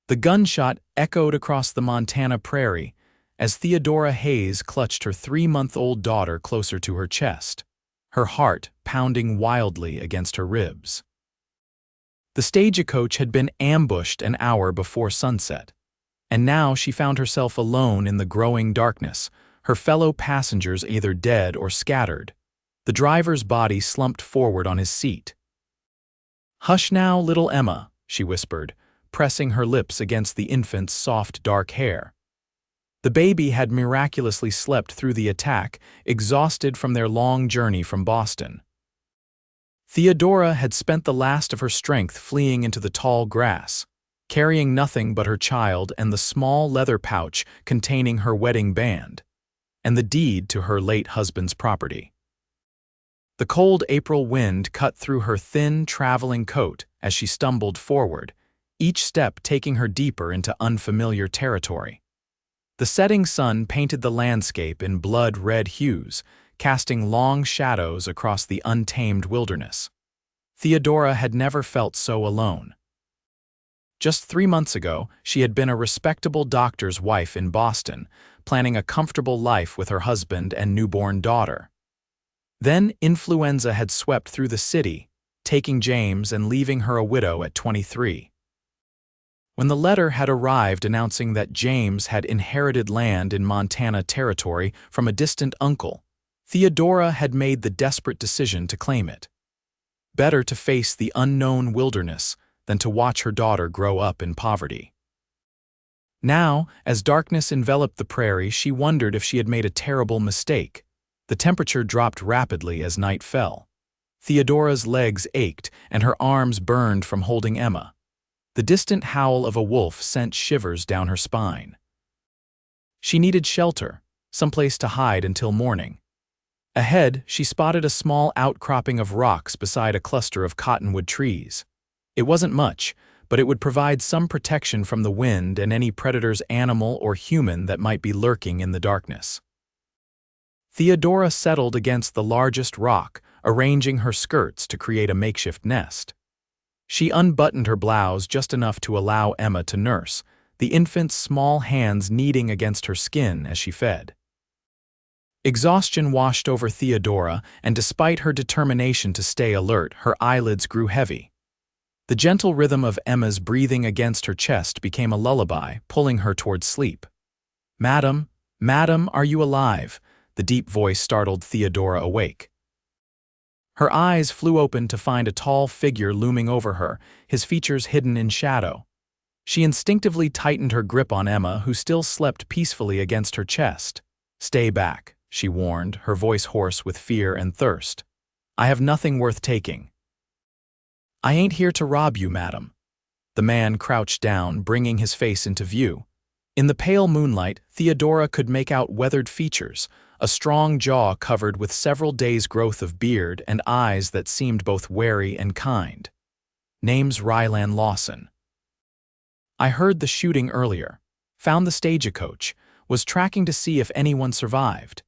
The gunshot echoed across the Montana prairie as Theodora Hayes clutched her 3-month-old daughter closer to her chest, her heart pounding wildly against her ribs. The stagecoach had been ambushed an hour before sunset, and now she found herself alone in the growing darkness, her fellow passengers either dead or scattered. The driver's body slumped forward on his seat. "Hush now, little Emma," she whispered, pressing her lips against the infant's soft dark hair. The baby had miraculously slept through the attack, exhausted from their long journey from Boston. Theodora had spent the last of her strength fleeing into the tall grass, carrying nothing but her child and the small leather pouch containing her wedding band, and the deed to her late husband's property. The cold April wind cut through her thin traveling coat as she stumbled forward, each step taking her deeper into unfamiliar territory. The setting sun painted the landscape in blood-red hues, casting long shadows across the untamed wilderness. Theodora had never felt so alone. Just 3 months ago, she had been a respectable doctor's wife in Boston, planning a comfortable life with her husband and newborn daughter. Then influenza had swept through the city, taking James and leaving her a widow at 23. When the letter had arrived announcing that James had inherited land in Montana Territory from a distant uncle, Theodora had made the desperate decision to claim it. Better to face the unknown wilderness than to watch her daughter grow up in poverty. Now, as darkness enveloped the prairie, she wondered if she had made a terrible mistake. The temperature dropped rapidly as night fell. Theodora's legs ached and her arms burned from holding Emma. The distant howl of a wolf sent shivers down her spine. She needed shelter, someplace to hide until morning. Ahead, she spotted a small outcropping of rocks beside a cluster of cottonwood trees. It wasn't much, but it would provide some protection from the wind and any predators, animal or human, that might be lurking in the darkness. Theodora settled against the largest rock, arranging her skirts to create a makeshift nest. She unbuttoned her blouse just enough to allow Emma to nurse, the infant's small hands kneading against her skin as she fed. Exhaustion washed over Theodora, and despite her determination to stay alert, her eyelids grew heavy. The gentle rhythm of Emma's breathing against her chest became a lullaby, pulling her towards sleep. "Madam, madam, are you alive?" The deep voice startled Theodora awake. Her eyes flew open to find a tall figure looming over her, his features hidden in shadow. She instinctively tightened her grip on Emma, who still slept peacefully against her chest. "Stay back," she warned, her voice hoarse with fear and thirst. "I have nothing worth taking." "I ain't here to rob you, madam." The man crouched down, bringing his face into view. In the pale moonlight, Theodora could make out weathered features, a strong jaw covered with several days' growth of beard and eyes that seemed both wary and kind. "Name's Rylan Lawson. I heard the shooting earlier, found the stagecoach, was tracking to see if anyone survived."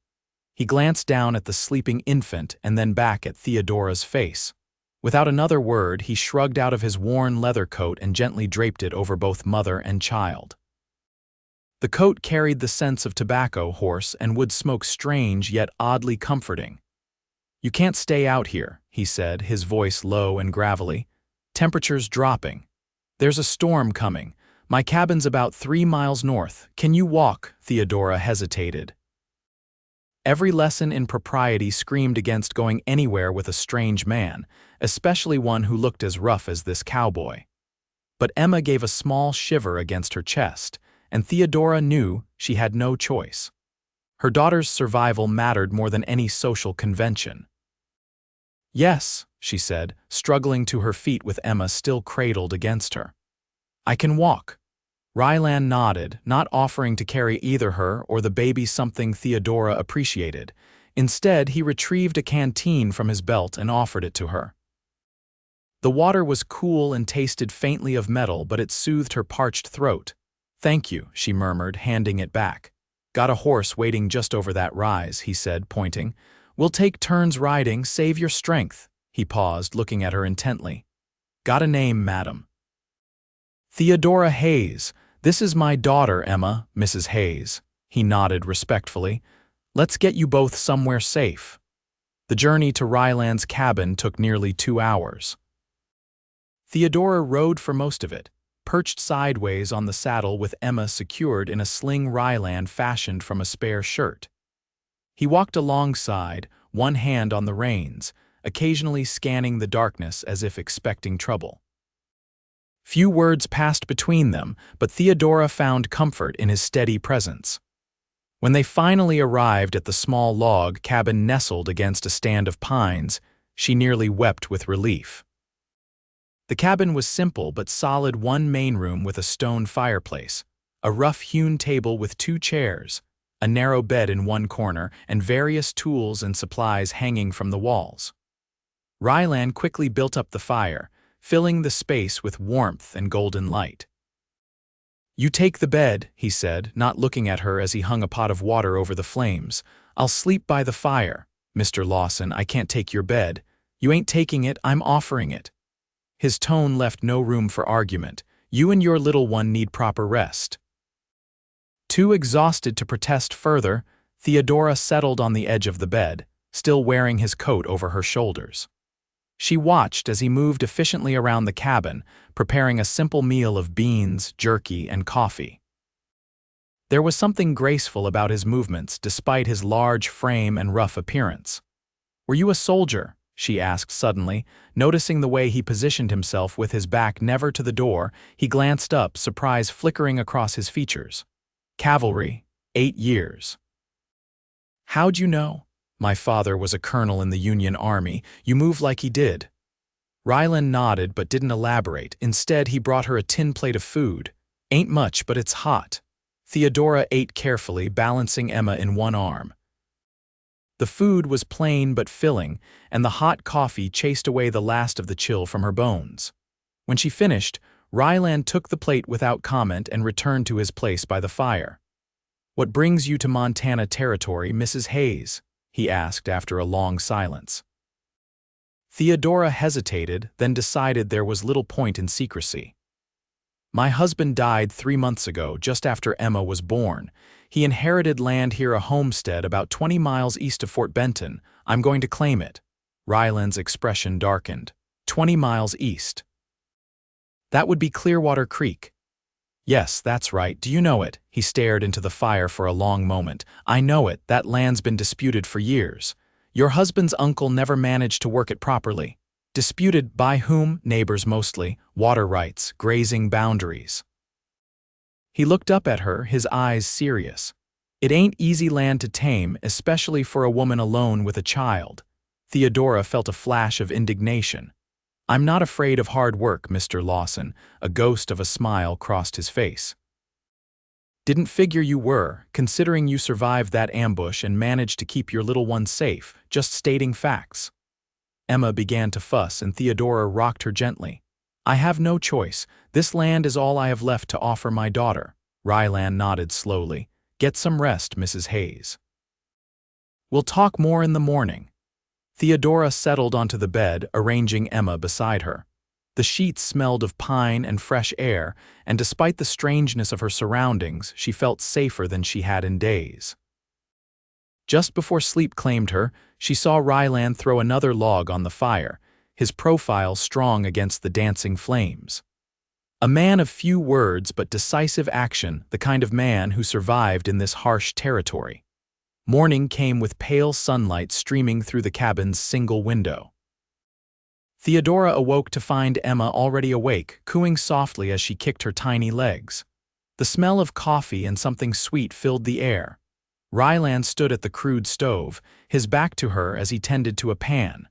He glanced down at the sleeping infant and then back at Theodora's face. Without another word, he shrugged out of his worn leather coat and gently draped it over both mother and child. The coat carried the scents of tobacco, horse, and wood smoke, strange yet oddly comforting. "You can't stay out here," he said, his voice low and gravelly. "Temperature's dropping. There's a storm coming. My cabin's about 3 miles north. Can you walk?" Theodora hesitated. Every lesson in propriety screamed against going anywhere with a strange man, especially one who looked as rough as this cowboy. But Emma gave a small shiver against her chest, and Theodora knew she had no choice. Her daughter's survival mattered more than any social convention. "Yes," she said, struggling to her feet with Emma still cradled against her. "I can walk." Rylan nodded, not offering to carry either her or the baby, something Theodora appreciated. Instead, he retrieved a canteen from his belt and offered it to her. The water was cool and tasted faintly of metal, but it soothed her parched throat. "Thank you," she murmured, handing it back. "Got a horse waiting just over that rise," he said, pointing. "We'll take turns riding, save your strength." He paused, looking at her intently. "Got a name, madam?" "Theodora Hayes, this is my daughter, Emma, Mrs. Hayes." He nodded respectfully. "Let's get you both somewhere safe." The journey to Rylan's cabin took nearly 2 hours. Theodora rode for most of it, perched sideways on the saddle with Emma secured in a sling Rylan fashioned from a spare shirt. He walked alongside, one hand on the reins, occasionally scanning the darkness as if expecting trouble. Few words passed between them, but Theodora found comfort in his steady presence. When they finally arrived at the small log cabin nestled against a stand of pines, she nearly wept with relief. The cabin was simple but solid, one main room with a stone fireplace, a rough-hewn table with 2 chairs, a narrow bed in one corner, and various tools and supplies hanging from the walls. Rylan quickly built up the fire, filling the space with warmth and golden light. "You take the bed," he said, not looking at her as he hung a pot of water over the flames. "I'll sleep by the fire. Mr. Lawson, I can't take your bed. You ain't taking it, I'm offering it." His tone left no room for argument. "You and your little one need proper rest." Too exhausted to protest further, Theodora settled on the edge of the bed, still wearing his coat over her shoulders. She watched as he moved efficiently around the cabin, preparing a simple meal of beans, jerky, and coffee. There was something graceful about his movements despite his large frame and rough appearance. "Were you a soldier?" she asked suddenly, noticing the way he positioned himself with his back never to the door. He glanced up, surprise flickering across his features. "Cavalry, 8 years. "How'd you know?" "My father was a colonel in the Union Army. You move like he did." Rylan nodded but didn't elaborate. Instead, he brought her a tin plate of food. "Ain't much, but it's hot." Theodora ate carefully, balancing Emma in one arm. The food was plain but filling, and the hot coffee chased away the last of the chill from her bones. When she finished, Rylan took the plate without comment and returned to his place by the fire. "What brings you to Montana territory, Mrs. Hayes?" he asked after a long silence. Theodora hesitated, then decided there was little point in secrecy. "My husband died 3 months ago, just after Emma was born. He inherited land here, a homestead about 20 miles east of Fort Benton. I'm going to claim it." Rylan's expression darkened. 20 miles east. "That would be Clearwater Creek." "Yes, that's right. Do you know it?" He stared into the fire for a long moment. "I know it. That land's been disputed for years. Your husband's uncle never managed to work it properly." "Disputed by whom?" "Neighbors mostly. Water rights, grazing boundaries." He looked up at her, his eyes serious. "It ain't easy land to tame, especially for a woman alone with a child." Theodora felt a flash of indignation. "I'm not afraid of hard work, Mr. Lawson." A ghost of a smile crossed his face. "Didn't figure you were, considering you survived that ambush and managed to keep your little one safe, just stating facts." Emma began to fuss, and Theodora rocked her gently. "I have no choice. This land is all I have left to offer my daughter." Rylan nodded slowly. "Get some rest, Mrs. Hayes. We'll talk more in the morning." Theodora settled onto the bed, arranging Emma beside her. The sheets smelled of pine and fresh air, and despite the strangeness of her surroundings, she felt safer than she had in days. Just before sleep claimed her, she saw Rylan throw another log on the fire, his profile strong against the dancing flames. A man of few words but decisive action, the kind of man who survived in this harsh territory. Morning came with pale sunlight streaming through the cabin's single window. Theodora awoke to find Emma already awake, cooing softly as she kicked her tiny legs. The smell of coffee and something sweet filled the air. Rylan stood at the crude stove, his back to her as he tended to a pan.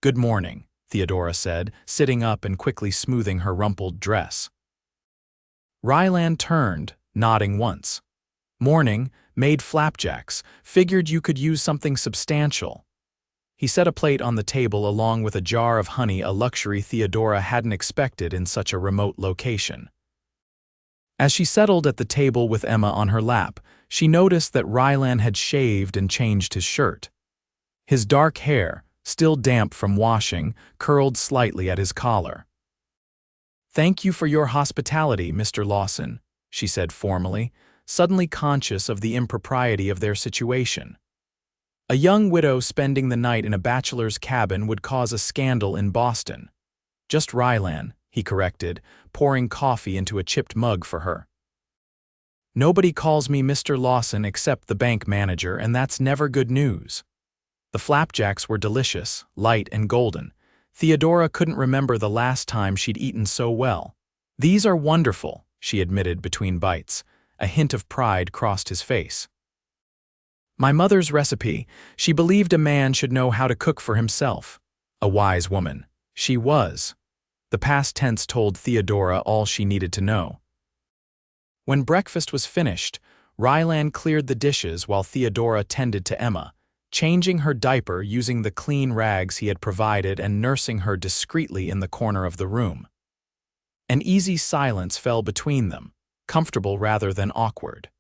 "Good morning," Theodora said, sitting up and quickly smoothing her rumpled dress. Rylan turned, nodding once. "Morning, made flapjacks. Figured you could use something substantial." He set a plate on the table along with a jar of honey, a luxury Theodora hadn't expected in such a remote location. As she settled at the table with Emma on her lap, she noticed that Rylan had shaved and changed his shirt. His dark hair, still damp from washing, curled slightly at his collar. "Thank you for your hospitality, Mr. Lawson," she said formally, suddenly conscious of the impropriety of their situation. A young widow spending the night in a bachelor's cabin would cause a scandal in Boston. "Just Rylan," he corrected, pouring coffee into a chipped mug for her. "Nobody calls me Mr. Lawson except the bank manager, and that's never good news." The flapjacks were delicious, light and golden. Theodora couldn't remember the last time she'd eaten so well. "These are wonderful," she admitted between bites. A hint of pride crossed his face. "My mother's recipe. She believed a man should know how to cook for himself." A wise woman. She was. The past tense told Theodora all she needed to know. When breakfast was finished, Rylan cleared the dishes while Theodora tended to Emma, changing her diaper using the clean rags he had provided and nursing her discreetly in the corner of the room. An easy silence fell between them, comfortable rather than awkward.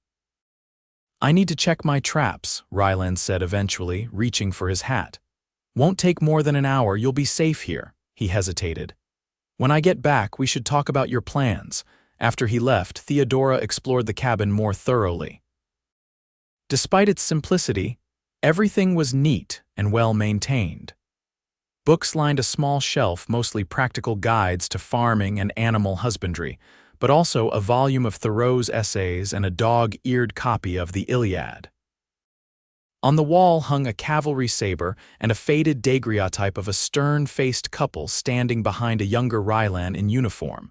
"I need to check my traps," Rylan said eventually, reaching for his hat. "Won't take more than an hour, you'll be safe here." He hesitated. "When I get back, we should talk about your plans." After he left, Theodora explored the cabin more thoroughly. Despite its simplicity, everything was neat and well maintained. Books lined a small shelf, mostly practical guides to farming and animal husbandry, but also a volume of Thoreau's essays and a dog-eared copy of the Iliad. On the wall hung a cavalry saber and a faded daguerreotype of a stern-faced couple standing behind a younger Rylan in uniform.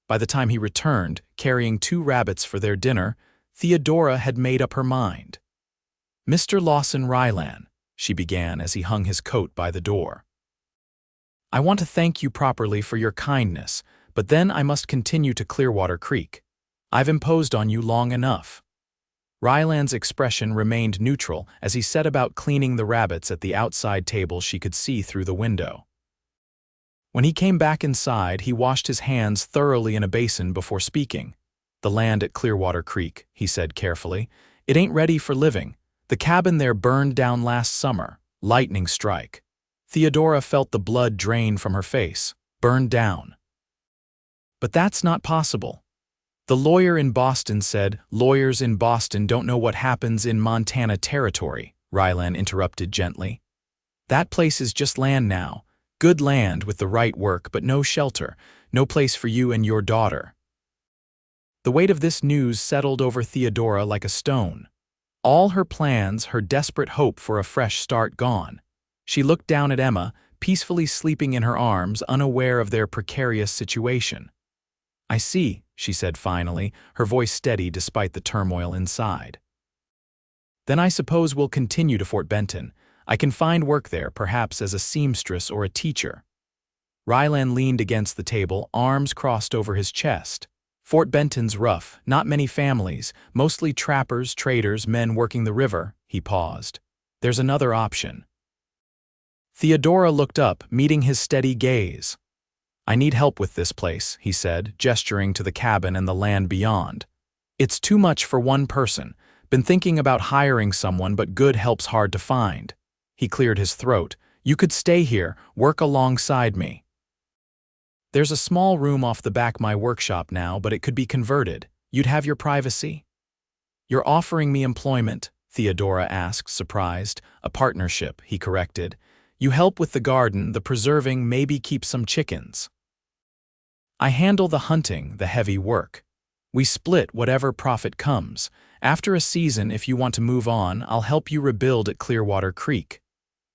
By the time he returned, carrying 2 rabbits for their dinner, Theodora had made up her mind. "Mr. Lawson Rylan," she began as he hung his coat by the door. "I want to thank you properly for your kindness, but then I must continue to Clearwater Creek. I've imposed on you long enough." Rylan's expression remained neutral as he set about cleaning the rabbits at the outside table she could see through the window. When he came back inside, he washed his hands thoroughly in a basin before speaking. "The land at Clearwater Creek," he said carefully. "It ain't ready for living. The cabin there burned down last summer. Lightning strike." Theodora felt the blood drain from her face. "Burned down." "But that's not possible." The lawyer in Boston said, "Lawyers in Boston don't know what happens in Montana territory," Rylan interrupted gently. "That place is just land now. Good land with the right work, but no shelter, no place for you and your daughter." The weight of this news settled over Theodora like a stone. All her plans, her desperate hope for a fresh start gone. She looked down at Emma, peacefully sleeping in her arms, unaware of their precarious situation. "I see," she said finally, her voice steady despite the turmoil inside. "Then I suppose we'll continue to Fort Benton. I can find work there, perhaps as a seamstress or a teacher." Rylan leaned against the table, arms crossed over his chest. "Fort Benton's rough, not many families, mostly trappers, traders, men working the river." He paused. "There's another option." Theodora looked up, meeting his steady gaze. "I need help with this place," he said, gesturing to the cabin and the land beyond. "It's too much for one person. Been thinking about hiring someone, but good help's hard to find." He cleared his throat. "You could stay here, work alongside me. There's a small room off the back my workshop now, but it could be converted. You'd have your privacy." "You're offering me employment?" Theodora asked, surprised. "A partnership," he corrected. "You help with the garden, the preserving, maybe keep some chickens. I handle the hunting, the heavy work. We split whatever profit comes. After a season, if you want to move on, I'll help you rebuild at Clearwater Creek."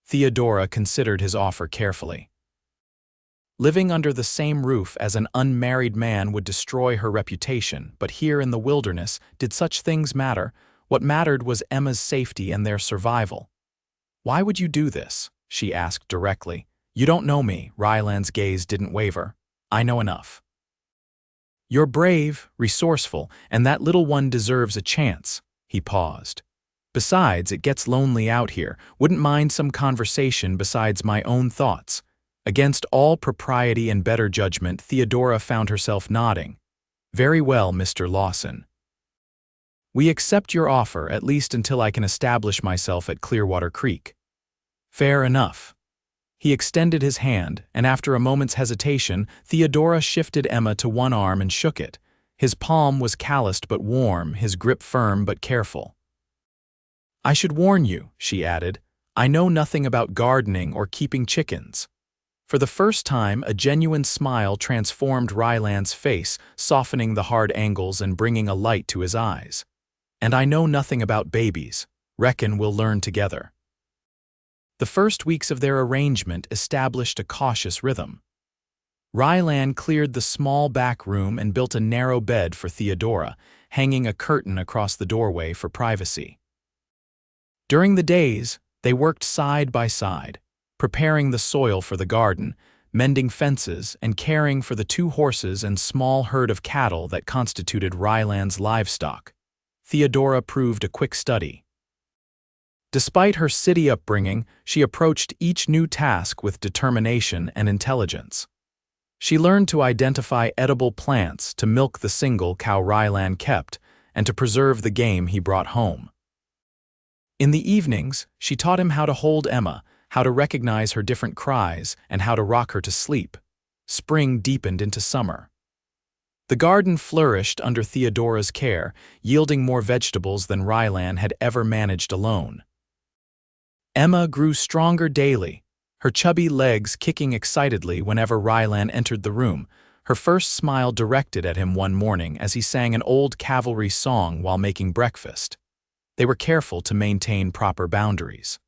Theodora considered his offer carefully. Living under the same roof as an unmarried man would destroy her reputation, but here in the wilderness, did such things matter? What mattered was Emma's safety and their survival. "Why would you do this?" she asked directly. "You don't know me." Rylan's gaze didn't waver. "I know enough. You're brave, resourceful, and that little one deserves a chance." He paused. "Besides, it gets lonely out here. Wouldn't mind some conversation besides my own thoughts." Against all propriety and better judgment, Theodora found herself nodding. "Very well, Mr. Lawson. We accept your offer, at least until I can establish myself at Clearwater Creek." "Fair enough." He extended his hand, and after a moment's hesitation, Theodora shifted Emma to one arm and shook it. His palm was calloused but warm, his grip firm but careful. "I should warn you," she added, "I know nothing about gardening or keeping chickens." For the first time, a genuine smile transformed Rylan's face, softening the hard angles and bringing a light to his eyes. "And I know nothing about babies. Reckon we'll learn together." The first weeks of their arrangement established a cautious rhythm. Rylan cleared the small back room and built a narrow bed for Theodora, hanging a curtain across the doorway for privacy. During the days, they worked side by side, preparing the soil for the garden, mending fences, and caring for the 2 horses and small herd of cattle that constituted Rylan's livestock. Theodora proved a quick study. Despite her city upbringing, she approached each new task with determination and intelligence. She learned to identify edible plants, to milk the single cow Rylan kept, and to preserve the game he brought home. In the evenings, she taught him how to hold Emma, how to recognize her different cries, and how to rock her to sleep. Spring deepened into summer. The garden flourished under Theodora's care, yielding more vegetables than Rylan had ever managed alone. Emma grew stronger daily, her chubby legs kicking excitedly whenever Rylan entered the room, her first smile directed at him one morning as he sang an old cavalry song while making breakfast. They were careful to maintain proper boundaries.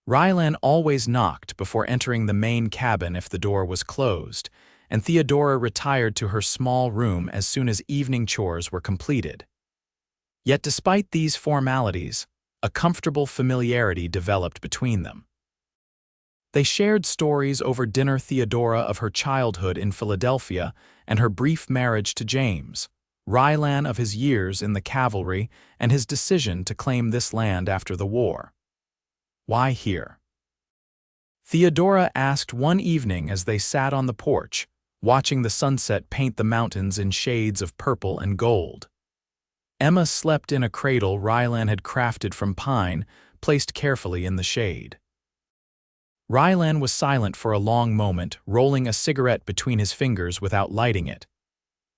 Rylan always knocked before entering the main cabin if the door was closed, and Theodora retired to her small room as soon as evening chores were completed. Yet despite these formalities, a comfortable familiarity developed between them. They shared stories over dinner, Theodora of her childhood in Philadelphia and her brief marriage to James, Rylan of his years in the cavalry and his decision to claim this land after the war. "Why here?" Theodora asked one evening as they sat on the porch, watching the sunset paint the mountains in shades of purple and gold. Emma slept in a cradle Rylan had crafted from pine, placed carefully in the shade. Rylan was silent for a long moment, rolling a cigarette between his fingers without lighting it.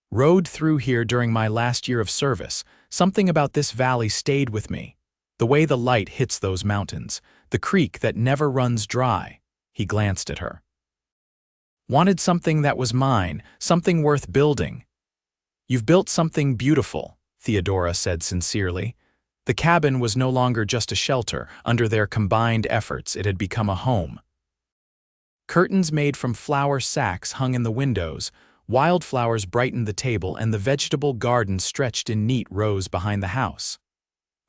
"Rode through here during my last year of service. Something about this valley stayed with me. The way the light hits those mountains, the creek that never runs dry." He glanced at her. "Wanted something that was mine, something worth building." "You've built something beautiful," Theodora said sincerely. The cabin was no longer just a shelter. Under their combined efforts, it had become a home. Curtains made from flour sacks hung in the windows, wildflowers brightened the table, and the vegetable garden stretched in neat rows behind the house.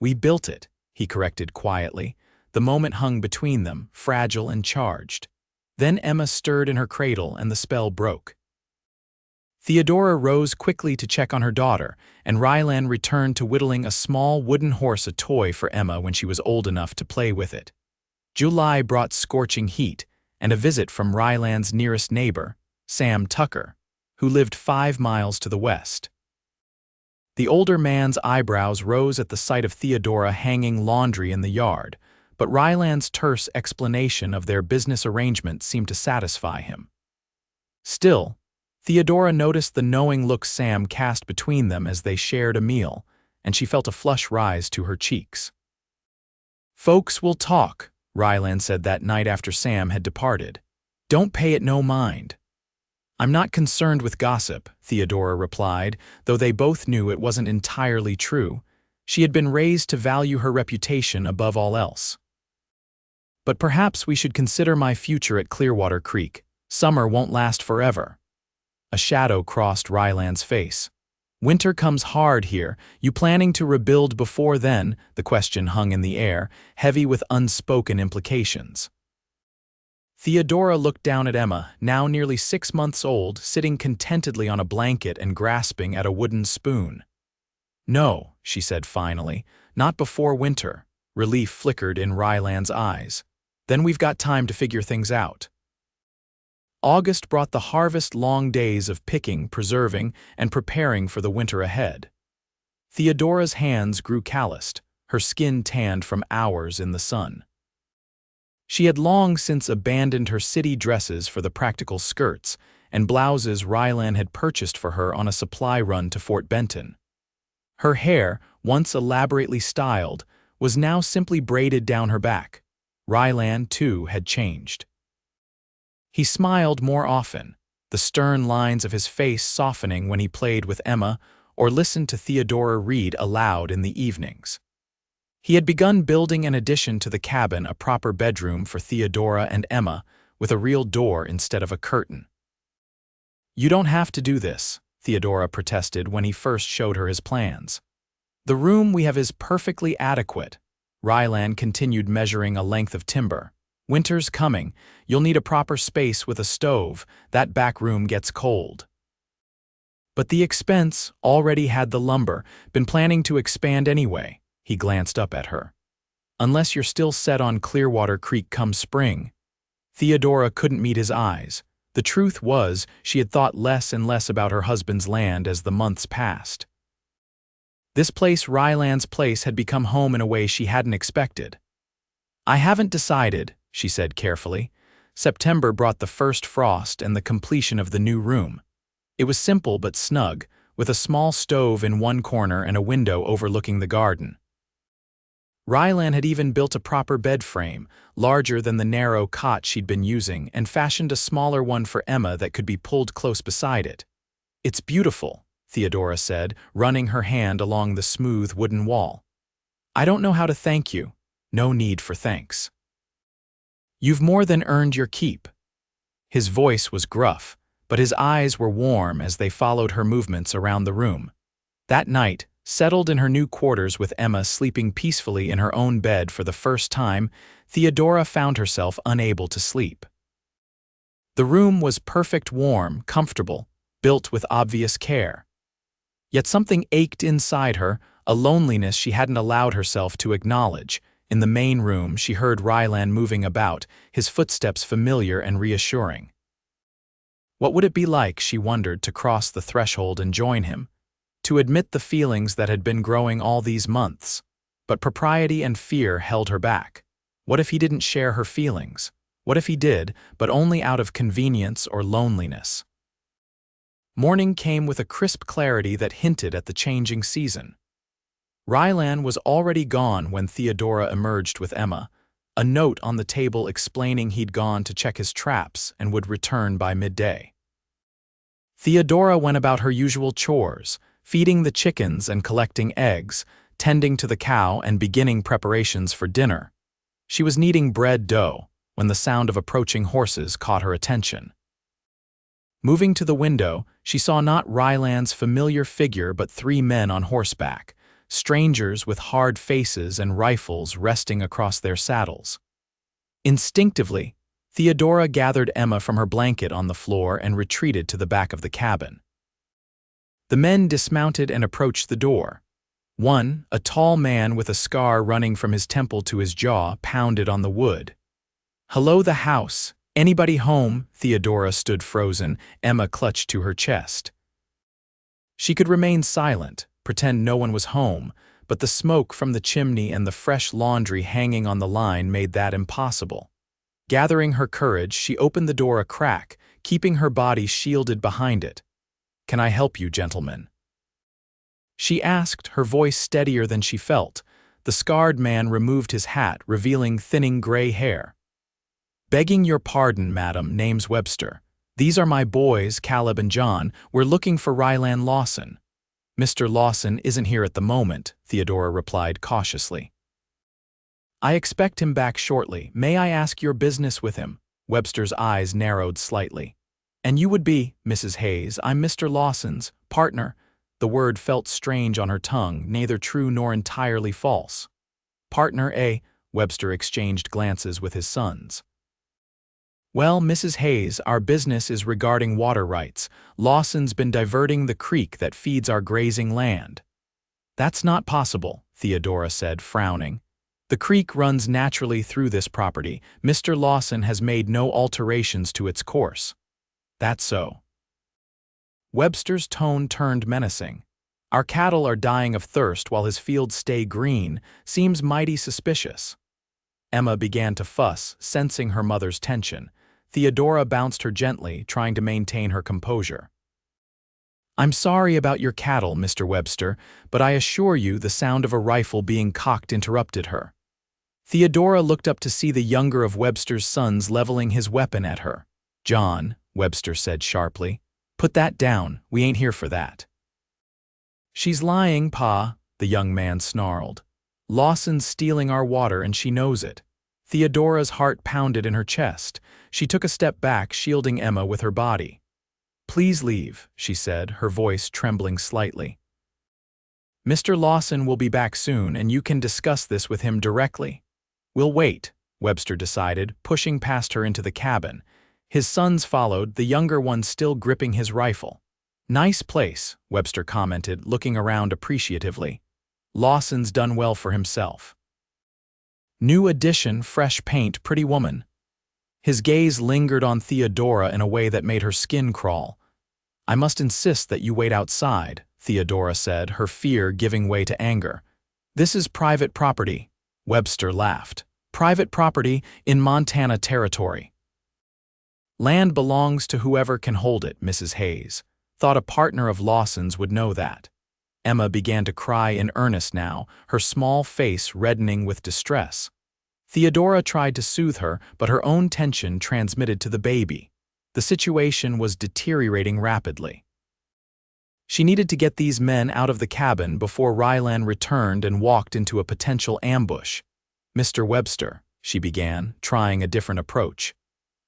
"We built it," he corrected quietly. The moment hung between them, fragile and charged. Then Emma stirred in her cradle and the spell broke. Theodora rose quickly to check on her daughter, and Rylan returned to whittling a small wooden horse, a toy for Emma when she was old enough to play with it. July brought scorching heat, and a visit from Rylan's nearest neighbor, Sam Tucker, who lived 5 miles to the west. The older man's eyebrows rose at the sight of Theodora hanging laundry in the yard, but Rylan's terse explanation of their business arrangement seemed to satisfy him. Still, Theodora noticed the knowing look Sam cast between them as they shared a meal, and she felt a flush rise to her cheeks. "Folks will talk," Rylan said that night after Sam had departed. "Don't pay it no mind." "I'm not concerned with gossip," Theodora replied, though they both knew it wasn't entirely true. She had been raised to value her reputation above all else. "But perhaps we should consider my future at Clearwater Creek. Summer won't last forever." A shadow crossed Rylan's face. "Winter comes hard here. You planning to rebuild before then?" The question hung in the air, heavy with unspoken implications. Theodora looked down at Emma, now nearly 6 months old, sitting contentedly on a blanket and grasping at a wooden spoon. "No," she said finally, "not before winter." Relief flickered in Rylan's eyes. "Then we've got time to figure things out." August brought the harvest-long days of picking, preserving, and preparing for the winter ahead. Theodora's hands grew calloused, her skin tanned from hours in the sun. She had long since abandoned her city dresses for the practical skirts and blouses Rylan had purchased for her on a supply run to Fort Benton. Her hair, once elaborately styled, was now simply braided down her back. Rylan, too, had changed. He smiled more often, the stern lines of his face softening when he played with Emma or listened to Theodora read aloud in the evenings. He had begun building an addition to the cabin, a proper bedroom for Theodora and Emma, with a real door instead of a curtain. "You don't have to do this," Theodora protested when he first showed her his plans. "The room we have is perfectly adequate." Rylan continued, measuring a length of timber. "Winter's coming. You'll need a proper space with a stove. That back room gets cold." "But the expense already had the lumber. Been planning to expand anyway." He glanced up at her. "Unless you're still set on Clearwater Creek come spring." Theodora couldn't meet his eyes. The truth was, she had thought less and less about her husband's land as the months passed. This place, Rylan's place, had become home in a way she hadn't expected. "I haven't decided," she said carefully. September brought the first frost and the completion of the new room. It was simple but snug, with a small stove in one corner and a window overlooking the garden. Rylan had even built a proper bed frame, larger than the narrow cot she'd been using, and fashioned a smaller one for Emma that could be pulled close beside it. "It's beautiful," Theodora said, running her hand along the smooth wooden wall. "I don't know how to thank you." "No need for thanks. You've more than earned your keep." His voice was gruff, but his eyes were warm as they followed her movements around the room. That night, settled in her new quarters with Emma sleeping peacefully in her own bed for the first time, Theodora found herself unable to sleep. The room was perfect, warm, comfortable, built with obvious care. Yet something ached inside her, a loneliness she hadn't allowed herself to acknowledge. In the main room, she heard Rylan moving about, his footsteps familiar and reassuring. What would it be like, she wondered, to cross the threshold and join him? To admit the feelings that had been growing all these months. But propriety and fear held her back. What if he didn't share her feelings? What if he did, but only out of convenience or loneliness? Morning came with a crisp clarity that hinted at the changing season. Rylan was already gone when Theodora emerged with Emma, a note on the table explaining he'd gone to check his traps and would return by midday. Theodora went about her usual chores, feeding the chickens and collecting eggs, tending to the cow and beginning preparations for dinner. She was kneading bread dough when the sound of approaching horses caught her attention. Moving to the window, she saw not Rylan's familiar figure but 3 men on horseback, strangers with hard faces and rifles resting across their saddles. Instinctively, Theodora gathered Emma from her blanket on the floor and retreated to the back of the cabin. The men dismounted and approached the door. One, a tall man with a scar running from his temple to his jaw, pounded on the wood. "Hello, the house. Anybody home?" Theodora stood frozen, Emma clutched to her chest. She could remain silent, pretend no one was home, but the smoke from the chimney and the fresh laundry hanging on the line made that impossible. Gathering her courage, she opened the door a crack, keeping her body shielded behind it. "Can I help you, gentlemen?" she asked, her voice steadier than she felt. The scarred man removed his hat, revealing thinning gray hair. "Begging your pardon, madam, name's Webster. These are my boys, Caleb and John. We're looking for Rylan Lawson." "Mr. Lawson isn't here at the moment," Theodora replied cautiously. "I expect him back shortly. May I ask your business with him?" Webster's eyes narrowed slightly. "And you would be, Mrs. Hayes. I'm Mr. Lawson's partner." The word felt strange on her tongue, neither true nor entirely false. "Partner, eh?" Webster exchanged glances with his sons. "Well, Mrs. Hayes, our business is regarding water rights. Lawson's been diverting the creek that feeds our grazing land." "That's not possible," Theodora said, frowning. "The creek runs naturally through this property. Mr. Lawson has made no alterations to its course." "That's so." Webster's tone turned menacing. "Our cattle are dying of thirst while his fields stay green. Seems mighty suspicious." Emma began to fuss, sensing her mother's tension. Theodora bounced her gently, trying to maintain her composure. "I'm sorry about your cattle, Mr. Webster, but I assure you the sound of a rifle being cocked interrupted her." Theodora looked up to see the younger of Webster's sons leveling his weapon at her. "John," Webster said sharply, "put that down, we ain't here for that." "She's lying, Pa," the young man snarled. "Lawson's stealing our water and she knows it." Theodora's heart pounded in her chest. She took a step back, shielding Emma with her body. "Please leave," she said, her voice trembling slightly. "Mr. Lawson will be back soon, and you can discuss this with him directly." "We'll wait," Webster decided, pushing past her into the cabin. His sons followed, the younger one still gripping his rifle. "Nice place," Webster commented, looking around appreciatively. "Lawson's done well for himself. New addition, fresh paint, pretty woman." His gaze lingered on Theodora in a way that made her skin crawl. "I must insist that you wait outside," Theodora said, her fear giving way to anger. "This is private property." Webster laughed. "Private property in Montana territory." "Land belongs to whoever can hold it," Mrs. Hayes. Thought a partner of Lawson's would know that. Emma began to cry in earnest now, her small face reddening with distress. Theodora tried to soothe her, but her own tension transmitted to the baby. The situation was deteriorating rapidly. She needed to get these men out of the cabin before Rylan returned and walked into a potential ambush. "Mr. Webster," she began, trying a different approach.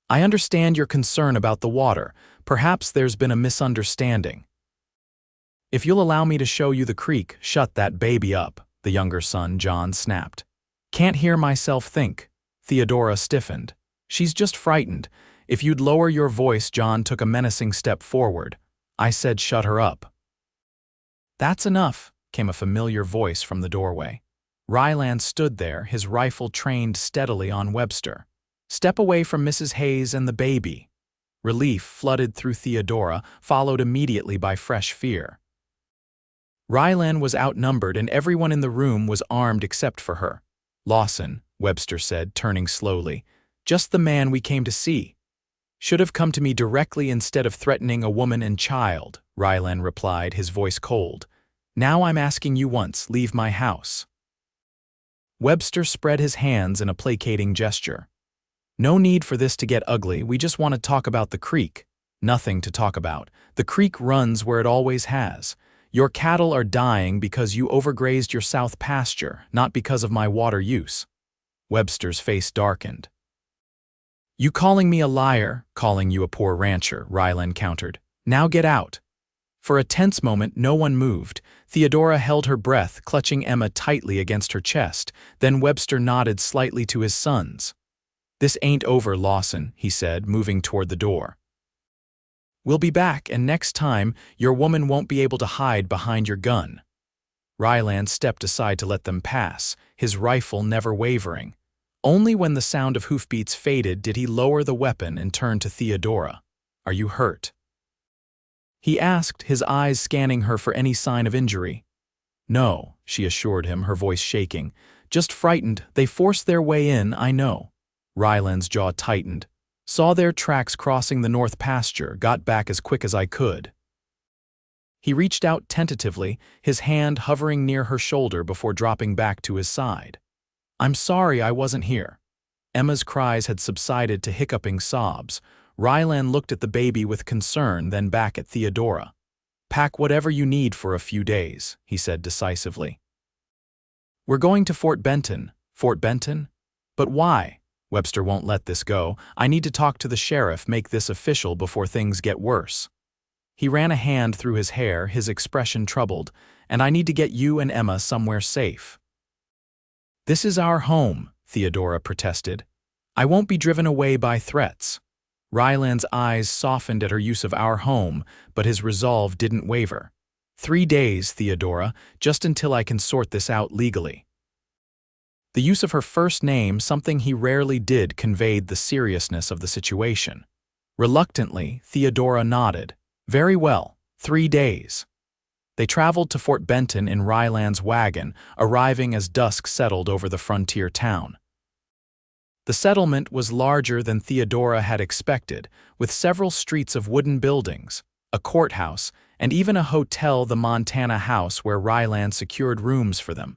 "I understand your concern about the water. Perhaps there's been a misunderstanding. If you'll allow me to show you the creek, shut that baby up," the younger son, John, snapped. "Can't hear myself think." Theodora stiffened. "She's just frightened. If you'd lower your voice," John took a menacing step forward. "I said shut her up." "That's enough," came a familiar voice from the doorway. Rylan stood there, his rifle trained steadily on Webster. "Step away from Mrs. Hayes and the baby." Relief flooded through Theodora, followed immediately by fresh fear. Rylan was outnumbered and everyone in the room was armed except for her. "Lawson," Webster said, turning slowly. "Just the man we came to see." "Should have come to me directly instead of threatening a woman and child," Rylan replied, his voice cold. "Now I'm asking you once, leave my house." Webster spread his hands in a placating gesture. "No need for this to get ugly, we just want to talk about the creek." "Nothing to talk about. The creek runs where it always has. Your cattle are dying because you overgrazed your south pasture, not because of my water use." Webster's face darkened. "You calling me a liar, calling you a poor rancher," Rylan countered. "Now get out." For a tense moment, no one moved. Theodora held her breath, clutching Emma tightly against her chest. Then Webster nodded slightly to his sons. "This ain't over, Lawson," he said, moving toward the door. "We'll be back, and next time, your woman won't be able to hide behind your gun." Rylan stepped aside to let them pass, his rifle never wavering. Only when the sound of hoofbeats faded did he lower the weapon and turn to Theodora. "Are you hurt?" he asked, his eyes scanning her for any sign of injury. "No," she assured him, her voice shaking. "Just frightened. They forced their way in, I know." Rylan's jaw tightened. "Saw their tracks crossing the north pasture, got back as quick as I could." He reached out tentatively, his hand hovering near her shoulder before dropping back to his side. "I'm sorry I wasn't here." Emma's cries had subsided to hiccuping sobs. Rylan looked at the baby with concern, then back at Theodora. "Pack whatever you need for a few days," he said decisively. "We're going to Fort Benton." "Fort Benton? But why?" "Webster won't let this go. I need to talk to the sheriff, make this official before things get worse." He ran a hand through his hair, his expression troubled. "And I need to get you and Emma somewhere safe." "This is our home," Theodora protested. "I won't be driven away by threats." Rylan's eyes softened at her use of "our home," but his resolve didn't waver. 3 days, Theodora, just until I can sort this out legally." The use of her first name, something he rarely did, conveyed the seriousness of the situation. Reluctantly, Theodora nodded. "Very well, 3 days." They traveled to Fort Benton in Rylan's wagon, arriving as dusk settled over the frontier town. The settlement was larger than Theodora had expected, with several streets of wooden buildings, a courthouse, and even a hotel, the Montana House, where Rylan secured rooms for them.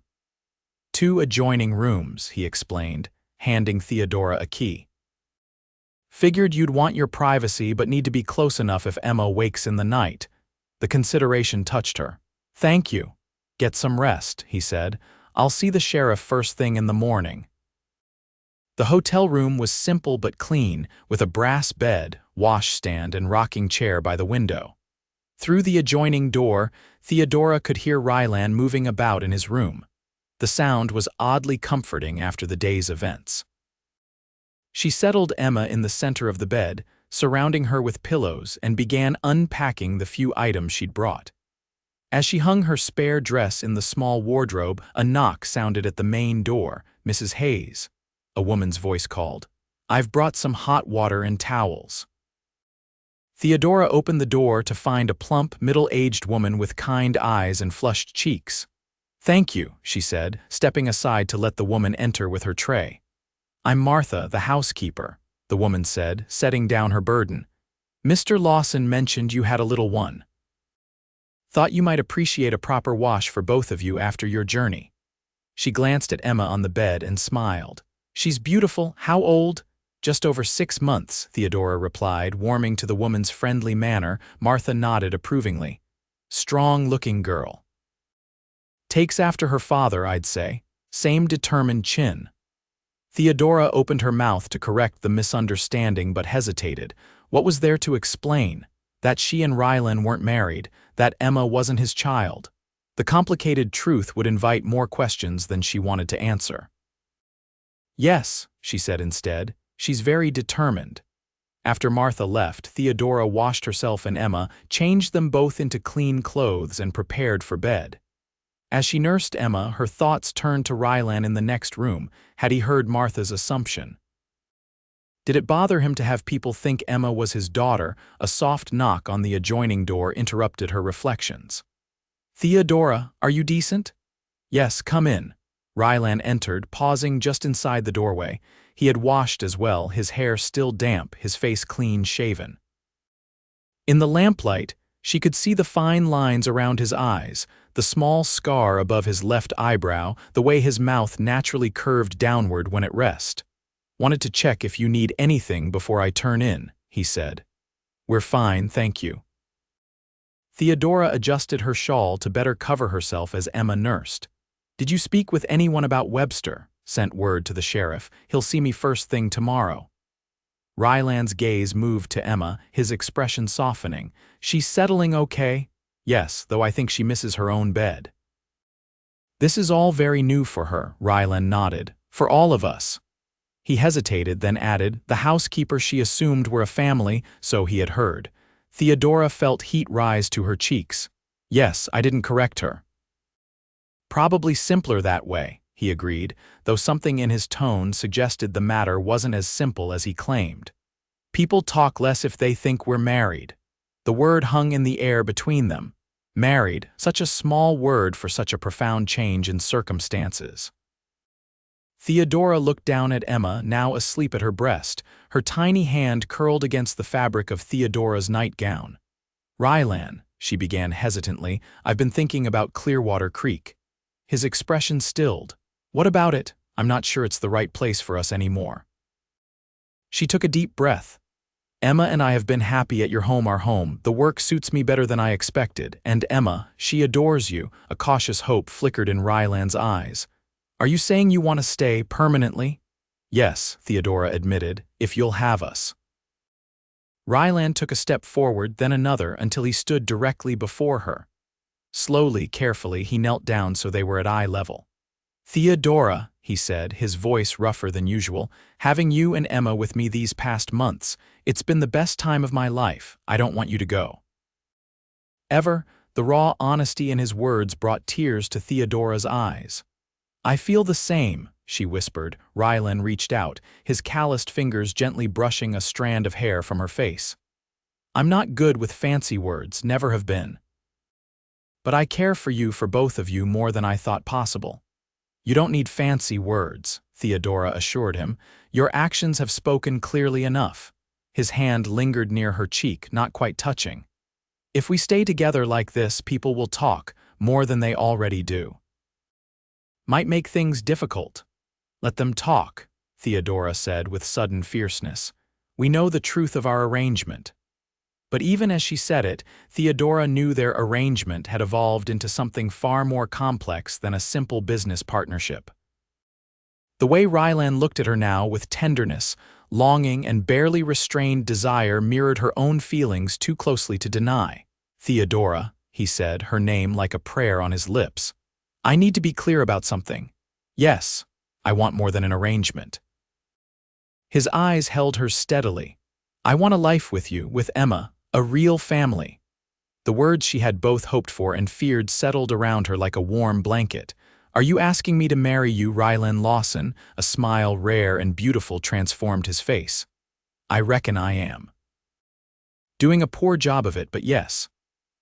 2 adjoining rooms, he explained, handing Theodora a key. Figured you'd want your privacy but need to be close enough if Emma wakes in the night. The consideration touched her. Thank you. Get some rest, he said. I'll see the sheriff first thing in the morning. The hotel room was simple but clean, with a brass bed, washstand, and rocking chair by the window. Through the adjoining door, Theodora could hear Rylan moving about in his room. The sound was oddly comforting after the day's events. She settled Emma in the center of the bed, surrounding her with pillows, and began unpacking the few items she'd brought. As she hung her spare dress in the small wardrobe, a knock sounded at the main door. Mrs. Hayes, a woman's voice called. I've brought some hot water and towels. Theodora opened the door to find a plump, middle-aged woman with kind eyes and flushed cheeks. Thank you, she said, stepping aside to let the woman enter with her tray. I'm Martha, the housekeeper, the woman said, setting down her burden. Mr. Lawson mentioned you had a little one. Thought you might appreciate a proper wash for both of you after your journey. She glanced at Emma on the bed and smiled. She's beautiful. How old? Just over 6 months, Theodora replied, warming to the woman's friendly manner. Martha nodded approvingly. Strong-looking girl. Takes after her father, I'd say. Same determined chin. Theodora opened her mouth to correct the misunderstanding but hesitated. What was there to explain? That she and Rylan weren't married, that Emma wasn't his child. The complicated truth would invite more questions than she wanted to answer. Yes, she said instead, she's very determined. After Martha left, Theodora washed herself and Emma, changed them both into clean clothes, and prepared for bed. As she nursed Emma, her thoughts turned to Rylan in the next room. Had he heard Martha's assumption? Did it bother him to have people think Emma was his daughter? A soft knock on the adjoining door interrupted her reflections. Theodora, are you decent? Yes, come in. Rylan entered, pausing just inside the doorway. He had washed as well, his hair still damp, his face clean-shaven. In the lamplight, she could see the fine lines around his eyes, the small scar above his left eyebrow, the way his mouth naturally curved downward when at rest. Wanted to check if you need anything before I turn in, he said. We're fine, thank you. Theodora adjusted her shawl to better cover herself as Emma nursed. Did you speak with anyone about Webster? Sent word to the sheriff. He'll see me first thing tomorrow. Rylan's gaze moved to Emma, his expression softening. She's settling okay? Yes, though I think she misses her own bed. This is all very new for her, Rylan nodded. For all of us. He hesitated, then added, the housekeeper she assumed were a family, so he had heard. Theodora felt heat rise to her cheeks. Yes, I didn't correct her. Probably simpler that way, he agreed, though something in his tone suggested the matter wasn't as simple as he claimed. People talk less if they think we're married. The word hung in the air between them. Married, such a small word for such a profound change in circumstances. Theodora looked down at Emma, now asleep at her breast, her tiny hand curled against the fabric of Theodora's nightgown. Rylan, she began hesitantly, I've been thinking about Clearwater Creek. His expression stilled. What about it? I'm not sure it's the right place for us anymore. She took a deep breath. Emma and I have been happy at your home, our home. The work suits me better than I expected. And Emma, she adores you. A cautious hope flickered in Rylan's eyes. Are you saying you want to stay permanently? Yes, Theodora admitted, if you'll have us. Rylan took a step forward, then another, until he stood directly before her. Slowly, carefully, he knelt down so they were at eye level. Theodora, he said, his voice rougher than usual, having you and Emma with me these past months, it's been the best time of my life. I don't want you to go. Ever, the raw honesty in his words brought tears to Theodora's eyes. I feel the same, she whispered. Rylan reached out, his calloused fingers gently brushing a strand of hair from her face. I'm not good with fancy words, never have been. But I care for you, for both of you, more than I thought possible. You don't need fancy words, Theodora assured him. Your actions have spoken clearly enough. His hand lingered near her cheek, not quite touching. If we stay together like this, people will talk, more than they already do. Might make things difficult. Let them talk, Theodora said with sudden fierceness. We know the truth of our arrangement. But even as she said it, Theodora knew their arrangement had evolved into something far more complex than a simple business partnership. The way Rylan looked at her now with tenderness, longing, and barely restrained desire mirrored her own feelings too closely to deny. Theodora, he said, her name like a prayer on his lips. I need to be clear about something. Yes, I want more than an arrangement. His eyes held her steadily. I want a life with you, with Emma, a real family. The words she had both hoped for and feared settled around her like a warm blanket. Are you asking me to marry you, Rylan Lawson? A smile rare and beautiful transformed his face. I reckon I am. Doing a poor job of it, but yes.